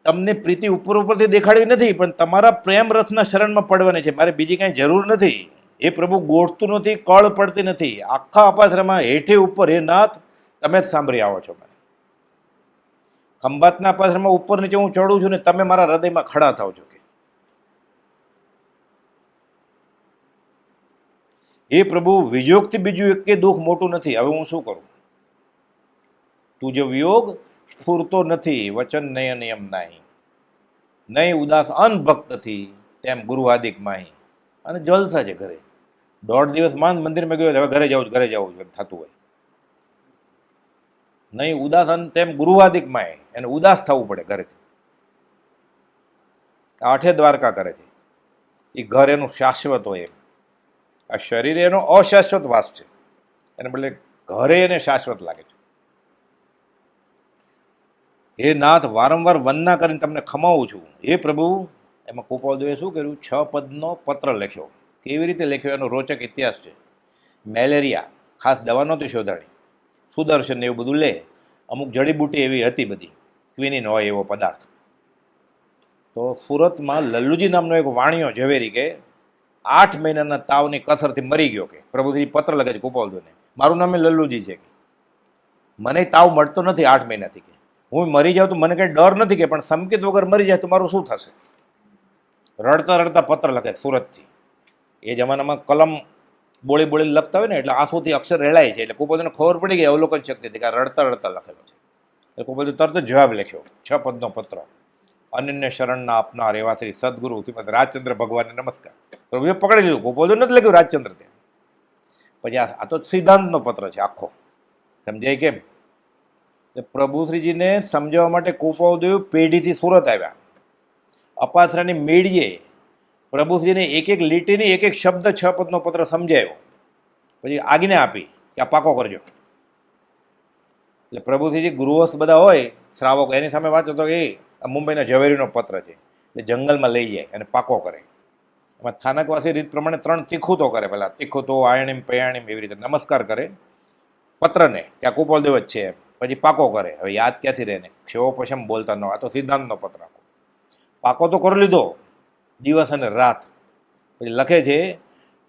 Speaker 1: તમને પ્રીતિ ઉપર ઉપરથી દેખાડવી નથી, પણ તમારા પ્રેમ રસના શરણમાં પડવાની છે. મારે બીજી કાંઈ જરૂર નથી. એ પ્રભુ ગોઠતું નથી, કળ પડતી નથી. આખા અપાશ્રમાં હેઠે ઉપર હે નાથ તમે જ સાંભળી આવો છો. મને ખંભાતના અપાશ્રમાં ઉપર નીચે હું ચડું છું ને તમે મારા હૃદયમાં ખડા થાવ છો કે એ પ્રભુ વિયોગથી બીજું એક દુઃખ મોટું નથી. હવે હું શું કરું? તું જો વિયોગ સ્ફૂરતો નથી, વચન નય નિયમ નાહી. નહીં ઉદાસ અનભક્તથી તેમ ગુરુવાદિક માહી. અને જલસા છે ઘરે. 1.5 દિવસ માંદ મંદિરમાં ગયો, હવે ઘરે જાઉં થતું હોય. નહીં ઉદાસ તેમ ગુરુવાદિક માય, એને ઉદાસ થવું પડે ઘરેથી. 8 દ્વારકા કરે છે. એ ઘર એનું શાશ્વત હોય એમ. આ શરીર એનો અશાશ્વત વાસ છે, એને બદલે ઘરે એને શાશ્વત લાગે છે. હે નાથ, વારંવાર વંદના કરીને તમને ખમાવું છું. હે પ્રભુ, એમાં કુપાદોએ શું કર્યું? 6 પદનો પત્ર લખ્યો. કેવી રીતે લખ્યો એનો રોચક ઇતિહાસ છે. મેલેરિયા ખાસ દવા નહોતી શોધાણી, સુદર્શન એવું બધું લે, અમુક જડીબુટી એવી હતી બધી, ક્વિનિન હોય એવો પદાર્થ. તો સુરતમાં લલ્લુજી નામનો એક વાણિયો ઝવેરી કે 8 મહિનાના તાવની કસરથી મરી ગયો. કે પ્રભુજી પત્ર લખે છે કુપાદોને, મારું નામ લલ્લુજી છે કે મને તાવ મળતો નથી 8 મહિનાથી. કે હું મરી જાઉં તો મને કંઈ ડર નથી, કે પણ સંકેત વગર મરી જાય તો મારું શું થશે? રડતા રડતા પત્ર લખે સુરતથી. એ જમાનામાં કલમ બોળી બોળી લખતા હોય ને, એટલે આંસુથી અક્ષર રેડાય છે. એટલે કુપાદોને ખબર પડી ગઈ અવલોકન શક્તિથી કે રડતા રડતા લખેલો છે. એટલે કુપાદો તરત જ જવાબ લખ્યો 6 પદનો પત્ર. અનન્ય શરણના આપનાર એવા શ્રી સદગુરુ શ્રીમદ રાજચંદ્ર ભગવાનને નમસ્કાર. પ્રભુએ પકડી લીધું. કુપાદો નથી લખ્યું રાજચંદ્ર ત્યાં. પછી આ તો સિદ્ધાંતનો પત્ર છે આખો. સમજાય કેમ? પ્રભુશ્રીજીને સમજાવવા માટે કુપાદો પેઢીથી સુરત આવ્યા. અપાસરાની મેળીએ પ્રભુશ્રીને એક એક લીટીની એક એક શબ્દ 6 પદનો પત્ર સમજાયો. પછી આજ્ઞા આપી કે આ પાકો કરજો. એટલે પ્રભુશ્રીજી ગૃહસ્થ બધા હોય શ્રાવકો, એની સામે વાંચો તો એ મુંબઈના ઝવેરીનો પત્ર છે. એટલે જંગલમાં લઈ જાય અને પાકો કરે. એમાં સ્થાનકવાસી રીત પ્રમાણે 3 તીખુતો કરે. પહેલાં તીખુતો, આયણીમ પયાણીમ એવી રીતે નમસ્કાર કરે પત્રને કે આ કુપાદો જ છે. પછી પાકો કરે. હવે યાદ ક્યાંથી રહે ને, ક્ષેવો પછમ બોલતા ન, આ તો સિદ્ધાંતનો પત્ર આખો. પાકો તો કરી લીધો દિવસ અને રાત. પછી લખે છે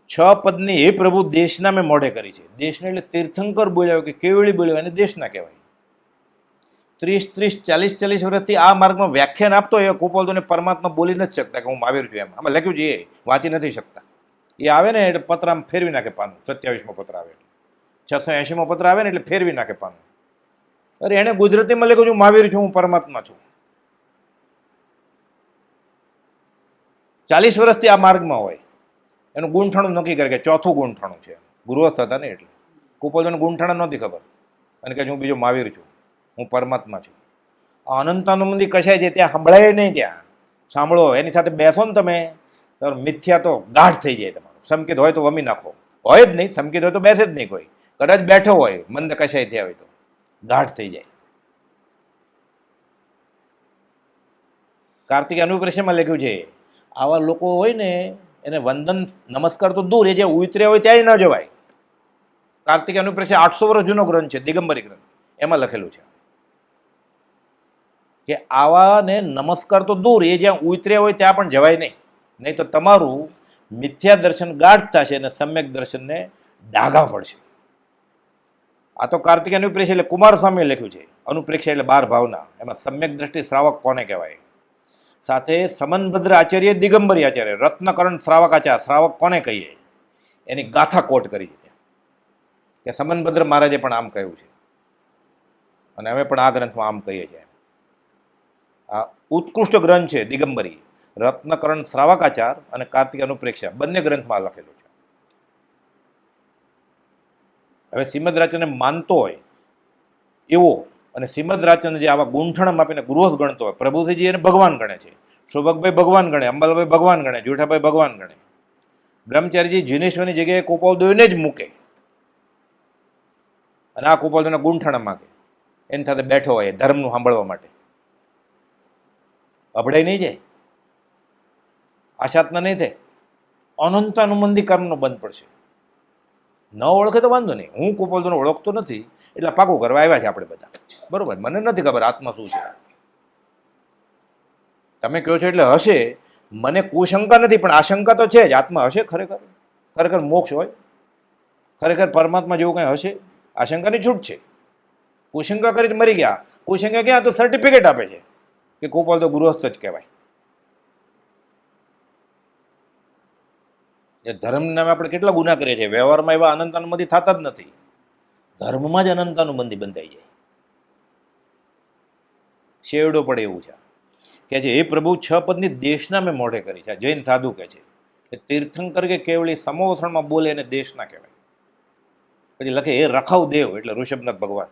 Speaker 1: 6 પદની હે પ્રભુ દેશના મેં મોઢે કરી છે. દેશને એટલે તીર્થંકર બોલ્યો કે કેવળી બોલ્યો એને દેશના કહેવાય. 30, 40 વર્ષથી આ માર્ગમાં વ્યાખ્યાન આપતો એ કુપોલતોને પરમાત્મા બોલી નથી શકતા કે હું મહાવીર છું. એમ આમાં લખ્યું છે, એ વાંચી નથી શકતા. એ આવે ને એટલે પત્ર આમ ફેરવી નાખે પાનું. 27મો પત્ર આવે એટલે 680મો પત્ર આવે ને એટલે ફેરવી નાખે પાનું. અરે એણે ગુજરાતીમાં લખ્યું છું મહાવીર છું, હું પરમાત્મા છું. 40 વર્ષથી આ માર્ગમાં હોય. એનું ગુંઠાણું નક્કી કરે કે ચોથું ગુંઠાણું છે. ગૃહસ્થ હતા ને એટલે કુપોલતોને ગુંઠાણા નહોતી ખબર અને કે હું બીજો મહાવીર છું, હું પરમાત્મા છું. આ અનંતાનુબંધી કશાય છે ત્યાં સંભળાય નહીં. ત્યાં સાંભળો, એની સાથે બેસો ને તમે, મિથ્યા તો ગાઢ થઈ જાય તમારું. સંકેત હોય તો વમી નાખો, હોય જ નહીં. સંકેત હોય તો બેસે જ નહીં કોઈ. કદાચ બેઠો હોય મંદ કશાય થયા હોય તો ગાઢ થઈ જાય. કાર્તિક અનુપ્રેષણમાં લખ્યું છે આવા લોકો હોય ને એને વંદન નમસ્કાર તો દૂર, એ જે ઉતર્યા હોય ત્યાં ન જવાય. કાર્તિક અનુપ્રેષણ 800 વર્ષ જૂનો ગ્રંથ છે, દિગંબરી ગ્રંથ. એમાં લખેલું છે કે આવાને નમસ્કાર તો દૂર, એ જ્યાં ઉતર્યા હોય ત્યાં પણ જવાય નહીં. નહીં તો તમારું મિથ્યા દર્શન ગાઢ થશે અને સમ્યક દર્શનને ડાઘા પડશે. આ તો કાર્તિક અનુપ્રેક્ષ એટલે કુમારસ્વામીએ લખ્યું છે. અનુપ્રેક્ષા એટલે 12 ભાવના. એમાં સમ્યક દ્રષ્ટિ શ્રાવક કોને કહેવાય? સાથે સમનભદ્ર આચાર્ય, દિગંબરી આચાર્ય, રત્નકરણ શ્રાવકાચાર્ય, શ્રાવક કોને કહીએ એની ગાથા કોટ કરી છે કે સમનભદ્ર મહારાજે પણ આમ કહ્યું છે અને અમે પણ આ ગ્રંથમાં આમ કહીએ છીએ. આ ઉત્કૃષ્ટ ગ્રંથ છે દિગંબરી. રત્નકરણ શ્રાવકાચાર અને કાર્તિક અનુપ્રેક્ષા બંને ગ્રંથમાં લખેલું છે. હવે શ્રીમદ રાજચંદ્રને માનતો હોય એવો અને શ્રીમદ રાજચંદ્ર જે આવા ગુંઠણમ આપીને ગૃહસ્થ ગણતો હોય, પ્રભુજીજી એને ભગવાન ગણે છે, શોભકભાઈ ભગવાન ગણે, અંબાલાભાઈ ભગવાન ગણે, જેઠાભાઈ ભગવાન ગણે. બ્રહ્મચારીજી જીનેશ્વરની જગ્યાએ કુપોલદેવને જ મૂકે અને આ કુપોલદેવને ગુંઠણ માગે. એની સાથે બેઠો હોય ધર્મનું સાંભળવા માટે. અભડાઈ નહીં જાય, આશાતના નહીં થાય, અનંતાનુબંધી કર્મનો બંધ પડશે. ન ઓળખે તો વાંધો નહીં. હું કુપોલદેવને ઓળખતો નથી એટલે પાકું કરવા આવ્યા છે આપણે બધા, બરોબર. મને નથી ખબર આત્મા શું છે. તમે કહો છો એટલે હશે, મને કુશંકા નથી, પણ આશંકા તો છે જ. આત્મા હશે ખરેખર? ખરેખર મોક્ષ હોય? ખરેખર પરમાત્મા જેવું કંઈ હશે? આશંકાની છૂટ છે. કુશંકા કરી મરી ગયા. કુશંકા ક્યાં? તો સર્ટિફિકેટ આપે છે કે કુપોલ તો ગૃહસ્થ જ કહેવાય. એ ધર્મ નામે આપણે કેટલા ગુના કરીએ છીએ. વ્યવહારમાં એવા અનંતાનુબંધી થતા જ નથી. ધર્મમાં જ અનંતાનુબંધી બંધાઈ જાય. શેવડો પડે એવું છે કે છે એ પ્રભુ 6 પદની દેશના મેં મોઢે કરી છે. જૈન સાધુ કહે છે કે તીર્થંકર કે કેવળી સમોસણમાં બોલે એને દેશના કહેવાય. પછી લખે એ રખવ દેવ એટલે ઋષભનાથ ભગવાન.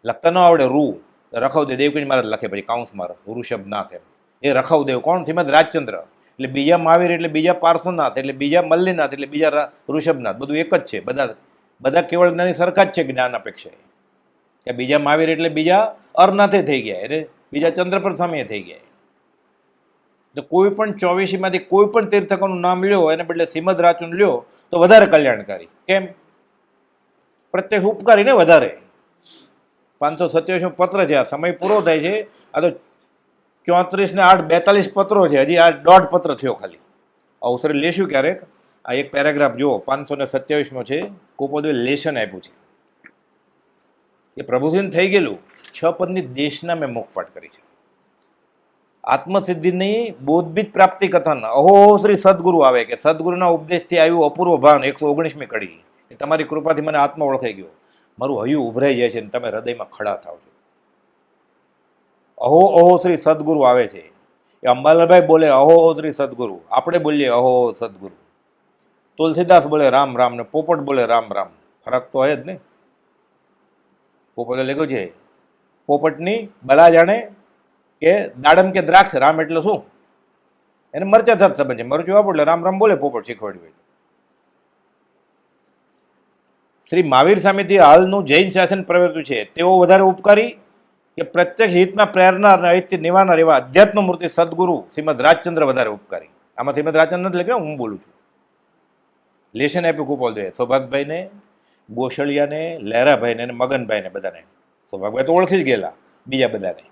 Speaker 1: લખતા ન આવડે રૂ, રખવદેવ દેવકીજી મહારાજ લખે પછી કાઉન્સમાં ઋષભનાથ. એમ એ રખવદેવ કોણ? શ્રીમદ રાજચંદ્ર. એટલે બીજા મહાવીર એટલે બીજા પાર્શ્વનાથ, એટલે બીજા મલ્લીનાથ, એટલે બીજા ઋષભનાથ. બધું એક જ છે. બધા કેવળ જ્ઞાની સરખા જ છે જ્ઞાન અપેક્ષાએ. કે બીજા મહાવીર એટલે બીજા અરનાથે થઈ ગયા, એટલે બીજા ચંદ્રપ્રભ સ્વામીએ થઈ ગયા. એટલે કોઈ પણ 24માંથી કોઈ પણ તીર્થકોનું નામ લ્યો એને બદલે શ્રીમદ રાજચંદ્ર લ્યો તો વધારે કલ્યાણકારી. કેમ? પ્રત્યેક ઉપકારી ને વધારે. 527મો પત્ર છે. આ સમય પૂરો થાય છે. આ તો 34 ને 8 42 પત્રો છે. હજી આ 1.5 પત્ર થયો ખાલી. અવસરે લેશું ક્યારેક. આ એક પેરેગ્રાફ જુઓ, 527મો છે. કુપોલદેવે લેશન આપ્યું છે એ પ્રભુજીને થઈ ગયેલું. 6 પદની દેશના મેં મુખપાઠ કરી છે. આત્મસિદ્ધિની બોધબીજ પ્રાપ્તિ કથન અહો શ્રી સદગુરુ આવે કે સદગુરુના ઉપદેશથી આવ્યું અપૂર્વ ભાન. 119મી કડી. તમારી કૃપાથી મને આત્મા ઓળખાઈ ગયો. મારું હૈયું ઉભરાઈ જાય છે અને તમે હૃદયમાં ખડા થાવ છો. અહો અહો શ્રી સદગુરુ આવે છે. એ અંબાલાલભાઈ બોલે અહો શ્રી સદગુરુ, આપણે બોલીએ અહો સદગુરુ. તુલસીદાસ બોલે રામ રામ ને પોપટ બોલે રામ રામ. ફરક તો હોય જ ને. પોપટે લખ્યું છે પોપટની બલા જાણે કે દાડમ કે દ્રાક્ષ. રામ એટલે શું? એને મરચા સાથે સંબંધ છે. મરચું આપો એટલે રામ રામ બોલે પોપટ શીખવાડ્યું હોય. શ્રી મહાવીર સ્વામીથી હાલનું જૈન શાસન પ્રવર્ત્યું છે તેઓ વધારે ઉપકારી કે પ્રત્યક્ષ હિતમાં પ્રેરણા અને અહિત્ય નિવારનાર એવા અધ્યાત્મ મૂર્તિ સદગુરુ શ્રીમદ રાજચંદ્ર વધારે ઉપકારી. આમાં શ્રીમદ રાજચંદ્ર નથી લખ્યું, હું બોલું છું. લેશન આપ્યું કુપોલદેવે સૌભાગભાઈને, ગોસળિયાને, લહેરાભાઈને અને મગનભાઈને બધાને. સૌભાગભાઈ તો ઓળખી જ ગયેલા બીજા બધાને.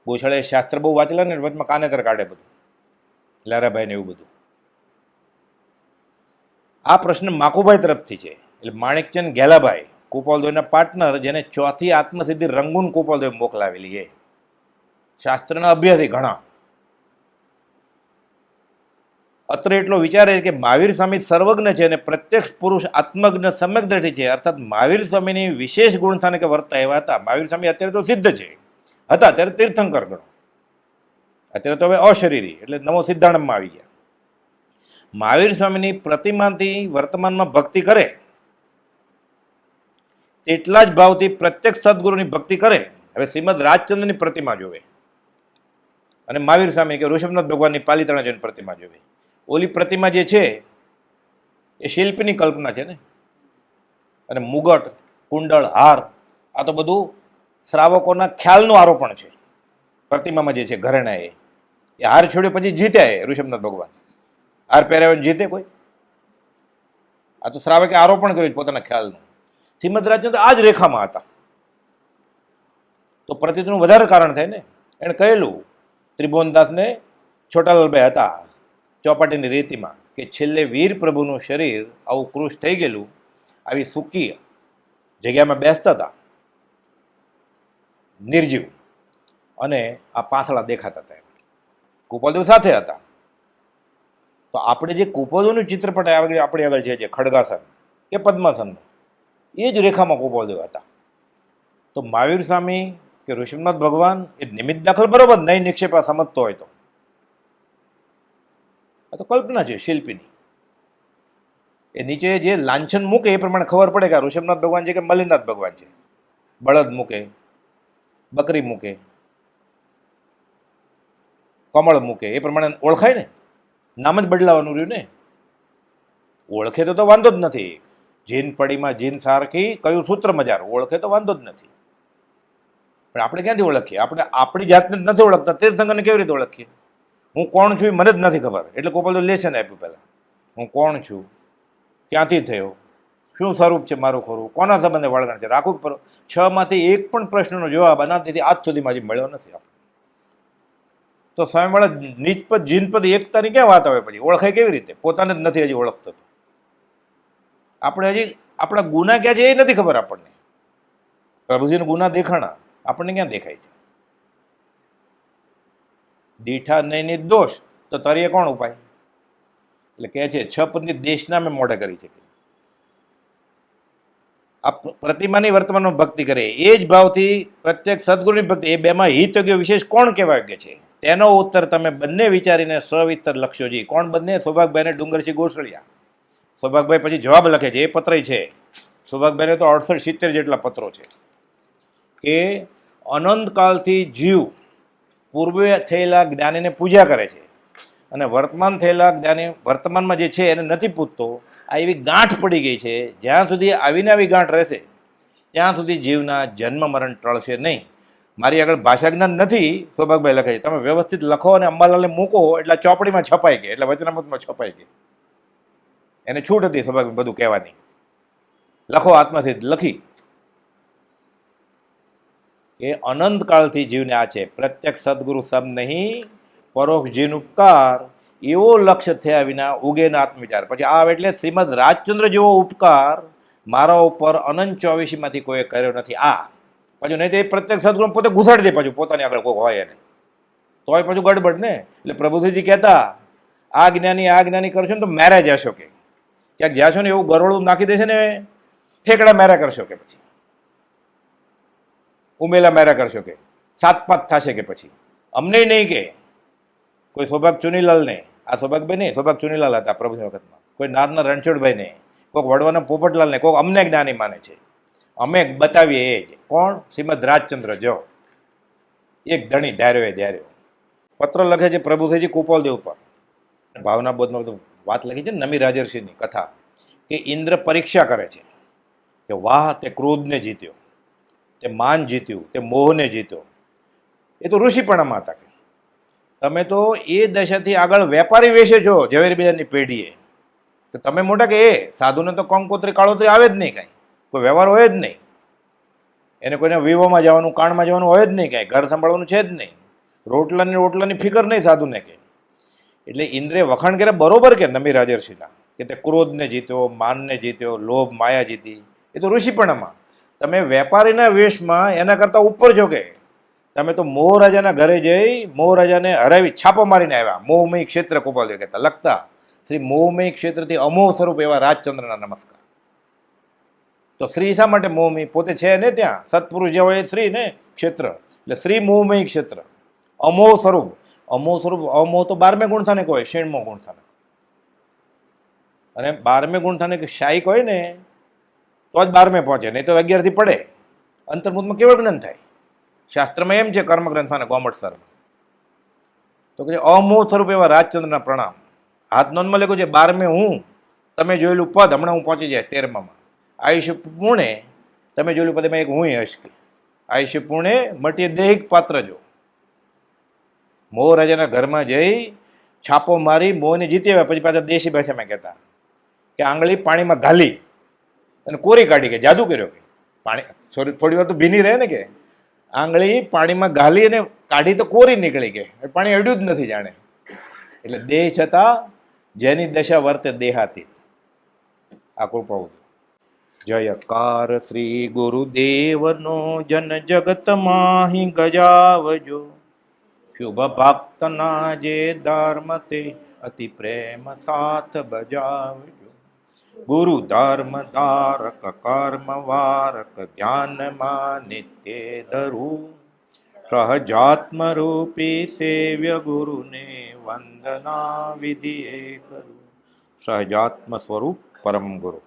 Speaker 1: ગોસળિયાએ શાસ્ત્ર બહુ વાંચેલા ને વચમાં કાનેતર કાઢે બધું, લહેરાભાઈને એવું બધું. આ પ્રશ્ન માકુભાઈ તરફથી છે. એટલે માણેકચંદ ઘેલાભાઈ કુપાલદેવના પાર્ટનર, જેને ચોથી આત્મસિદ્ધિ રંગૂન કુપાલદેવ મોકલાવેલી એ શાસ્ત્રના અભ્યાસી ઘણા. અત્રે એટલો વિચારે કે મહાવીર સ્વામી સર્વજ્ઞ છે અને પ્રત્યક્ષ પુરુષ આત્મજ્ઞ સમ્યક દ્રષ્ટિ છે. અર્થાત મહાવીર સ્વામીની વિશેષ ગુણ સ્થાને કે વર્તા એવા હતા. મહાવીર સ્વામી અત્યારે તો સિદ્ધ છે, હતા ત્યારે તીર્થંકર ગણો, અત્યારે તો હવે અશરીરી એટલે નવો સિદ્ધાંતમાં આવી ગયા. મહાવીર સ્વામીની પ્રતિમાથી વર્તમાનમાં ભક્તિ કરે તેટલા જ ભાવથી પ્રત્યક્ષ સદગુરુની ભક્તિ કરે. હવે શ્રીમદ રાજચંદ્રની પ્રતિમા જોવે અને મહાવીર સ્વામી કે ઋષભનાથ ભગવાનની પાલિતાણા જોઈને પ્રતિમા જોવે. ઓલી પ્રતિમા જે છે એ શિલ્પીની કલ્પના છે ને. અને મુગટ, કુંડળ, હાર આ તો બધું શ્રાવકોના ખ્યાલનું આરોપણ છે. પ્રતિમામાં જે છે ઘરેણા એ હાર છોડ્યો પછી જીત્યા એ ઋષભનાથ ભગવાન. હાર પહેરાવીને જીતે કોઈ? આ તો શ્રાવકે આરોપણ કર્યું પોતાના ખ્યાલનું. શ્રીમદ રાજચંદ્ર આ જ રેખામાં હતા તો પ્રતિનું વધારે કારણ થાય ને. એણે કહેલું ત્રિભુવનદાસને, છોટાલાલભાઈ હતા ચોપાટીની રીતિમાં, કે છેલ્લે વીર પ્રભુનું શરીર આવું કૃશ થઈ ગયેલું, આવી સૂકી જગ્યામાં બેસતા હતા નિર્જીવ, અને આ પાંસળા દેખાતા હતા. કુપાલદેવ સાથે હતા. તો આપણે જે કુપાલદેવનું ચિત્રપટ આપણી આગળ છે, જે ખડગાસન કે પદ્માસનનું, એ જ રેખામાં કુપાલદેવ હતા. તો મહાવીર સ્વામી કે ઋષભનાથ ભગવાન એ નિમિત્ત દાખલ બરોબર નહીં નિક્ષેપા સમજતો હોય તો આ તો કલ્પના છે શિલ્પીની. એ નીચે જે લાંછન મૂકે એ પ્રમાણે ખબર પડે કે આ ઋષભનાથ ભગવાન છે કે મલ્લિનાથ ભગવાન છે. બળદ મૂકે, બકરી મૂકે, કમળ મૂકે, એ પ્રમાણે ઓળખાય ને. નામ જ બદલાવાનું રહ્યું ને. ઓળખે તો વાંધો જ નથી. જીન પડીમાં જીન સારખી કયું સૂત્ર મજાર, ઓળખે તો વાંધો જ નથી. પણ આપણે ક્યાંથી ઓળખીએ? આપણે આપણી જાતને જ નથી ઓળખતા, તીર્થંકરને કેવી રીતે ઓળખીએ? હું કોણ છું એ મને જ નથી ખબર. એટલે કુપાલદેવ લેશન આપ્યું પહેલાં, હું કોણ છું, ક્યાંથી થયો, શું સ્વરૂપ છે મારું, ખરું કોના સંબંધે વળગણ છે, રાખવું પડો. 6 માંથી એક પણ પ્રશ્નનો જવાબ અનાદિથી આજ સુધીમાં હજી મળ્યો નથી આપણે. તો સામેવાળા નીચપદ જીનપદ એકતાની ક્યાં વાત આવે? પછી ઓળખાય કેવી રીતે? પોતાને જ નથી હજી ઓળખતો. આપણે હજી આપણા ગુના ક્યાં છે એ નથી ખબર આપણને. પ્રભુજીના ગુના દેખાણા આપણને ક્યાં દેખાય છે? દીઠા નહીં દોષ તો તરીએ કોણ ઉપાય? એટલે કહે છે 6 પદની દેશના મેં મોઢે કરી છે. આ પ્રતિમાની વર્તમાનમાં ભક્તિ કરે એ જ ભાવથી પ્રત્યેક સદગુરુની ભક્તિ, એ બેમાં હિતયોગ્ય વિશેષ કોણ કહેવાય છે? તેનો ઉત્તર તમે બંને વિચારીને સવિસ્તર લખશોજી. કોણ બંને? સૌભાગભાઈને ડુંગરસિંહ ગોસળિયા. સૌભાગભાઈ પછી જવાબ લખે છે, એ પત્ર છે. સૌભાગભાઈને તો 68-70 જેટલા પત્રો છે કે અનંતકાળથી જીવ પૂર્વે થયેલા જ્ઞાનીને પૂજા કરે છે અને વર્તમાન થયેલા જ્ઞાની વર્તમાનમાં જે છે એને નથી પૂજતો. આ એવી ગાંઠ પડી ગઈ છે, જ્યાં સુધી આવીને આવી ગાંઠ રહેશે ત્યાં સુધી જીવના જન્મ મરણ ટળશે નહીં. મારી આગળ ભાષા જ્ઞાન નથી, સૌભાગભાઈ લખે છે. તમે વ્યવસ્થિત લખો અને અંબાલાલને મૂકો એટલે ચોપડીમાં છપાઈ ગઈ, એટલે વચનામૃતમાં છપાઈ ગઈ. એને છૂટ હતી સૌભાગભાઈ બધું કહેવાની. લખો આત્માથી લખી કે અનંતકાળથી જીવને આ છે પ્રત્યક્ષ સદગુરુ સબ નહીં, પરોક્ષ જીન ઉપકાર, એવો લક્ષ્ય થયા વિના ઉગે ના આત્મવિચાર. પછી આવે એટલે શ્રીમદ રાજચંદ્ર જેવો ઉપકાર મારા ઉપર અનંત 24માંથી કોઈ કર્યો નથી. આ પાછું નહીં તો એ પ્રત્યેક સદગુરુ પોતે ઘુસાડી દે, પાછું પોતાની આગળ કોઈ હોય એને તોય પાછું ગડબડ ને. એટલે પ્રભુજીજી કહેતા આ જ્ઞાની કરશો ને તો મેરેજ હશો, કે ક્યાંક જાશો ને એવું ગરોળું નાખી દેશે ને, ઠેકડા મેરા કરશો, કે પછી ઉમેલા મેરા કરશો, કે 7-5 થશે, કે પછી અમને નહીં કે કોઈ સૌભાગ ચુનીલાલને, આ સૌભાગભાઈ નહીં, સૌભાગ ચુનીલાલ હતા પ્રભુની વખતમાં, કોઈ નારના રણછોડભાઈને, કોઈક વડવાના પોપટલાલને, કોઈક અમને જ્ઞાની માને છે. અમે બતાવીએ એ જ. કોણ? શ્રીમદ રાજચંદ્ર. જો એક ધણી ધાર્યો પત્ર લખે છે પ્રભુજી કુપાલદેવ પર. ભાવના બોધમાં વાત લખી છે નમી રાજર્ષિની કથા, કે ઇન્દ્ર પરીક્ષા કરે છે કે વાહ તે ક્રોધને જીત્યો, તે માન જીત્યું, તે મોહને જીત્યો. એ તો ઋષિપણામાં હતા કે તમે તો એ દશાથી આગળ વેપારી વેશે છો ઝવેરી બજારની પેઢીએ. તો તમે મોટા કે એ સાધુને તો કંકોત્રી કાળોત્રી આવે જ નહીં કાંઈ. કોઈ વ્યવહાર હોય જ નહીં. એને કોઈને વિવાહમાં જવાનું, કાંડમાં જવાનું હોય જ નહીં, કાંઈ ઘર સંભાળવાનું છે જ નહીં. રોટલાની ફિકર નહીં સાધુને કે. એટલે ઇન્દ્રે વખાણ કર્યા બરોબર કે નમી રાજર્ષિના, કે તે ક્રોધને જીત્યો, માનને જીત્યો, લોભ માયા જીતી. એ તો ઋષિપણામાં. તમે વેપારીના વેશમાં એના કરતાં ઉપર છો કે તમે તો મોહ રાજાના ઘરે જઈ મોહ રાજાને હરાવી છાપો મારીને આવ્યા. મોહમય ક્ષેત્ર ગોપાલ કહેતા લખતા શ્રી મોહમય ક્ષેત્રથી અમોહ સ્વરૂપ એવા રાજચંદ્રના નમસ્કાર. તો શ્રી શા માટે મોહમય? પોતે છે ને ત્યાં સત્પુરુષ જે હોય એ શ્રી ને ક્ષેત્ર, એટલે શ્રી મોહમય ક્ષેત્ર અમોહ સ્વરૂપ. અમોહ સ્વરૂપ, અમોહ તો 12મે ગુણસ્થાને હોય, 16મો ગુણસ્થાને. અને 12મે ગુણસ્થાને શાયિક હોય ને તો જ 12મે પહોંચે, નહીં તો 11થી પડે. અંતર્મુખમાં કેવળ જ્ઞાન થાય. શાસ્ત્રમાં એમ છે કર્મગ્રંથમાં અને ગોમટસરમાં. તો કે અમોહ સ્વરૂપ એવા રાજચંદ્રના પ્રણામ. હાથ નોંધમાં લખ્યું છે 12મે હું, તમે જોયેલું પદ હમણાં હું પહોંચી જાય 13માં. આયુષ્ય પૂર્ણે તમે જોયેલું પદ એમાં એક હું હશ કે આયુષ્ય પૂર્ણે મટીએ દેહિક પાત્ર જો. મોહ રાજાના ઘરમાં જઈ છાપો મારી મોહને જીતી આવ્યા. પછી પાછા દેશી ભાષામાં કહેતા કે આંગળી પાણીમાં ઘાલી અને કોરી કાઢી, કે જાદુ કર્યો કે પાણી થોડી વાર તો ભીની રહે ને, કે આંગળી પાણીમાં ઘાલી અને કાઢી તો કોરી નીકળી, કે પાણી અડ્યું જ નથી જાણે. એટલે દેહ છતાં જેની દશા વર્તે દેહાતીત. આ કૃપા. જયકાર શ્રી ગુરુદેવનો જન જગત માહી ગજાવજો. શુભ ભક્તના જે ધર્મ તે અતિ પ્રેમ સાથ બજાવજો. ગુરુ ધર્મ ધારક કર્મ વારક ધ્યાનમાં નિત્ય ધરું. સહજાત્મ રૂપી સેવ્ય ગુરુને વંદના વિધિએ કરું. સહજાત્મ સ્વરૂપ પરમ ગુરુ.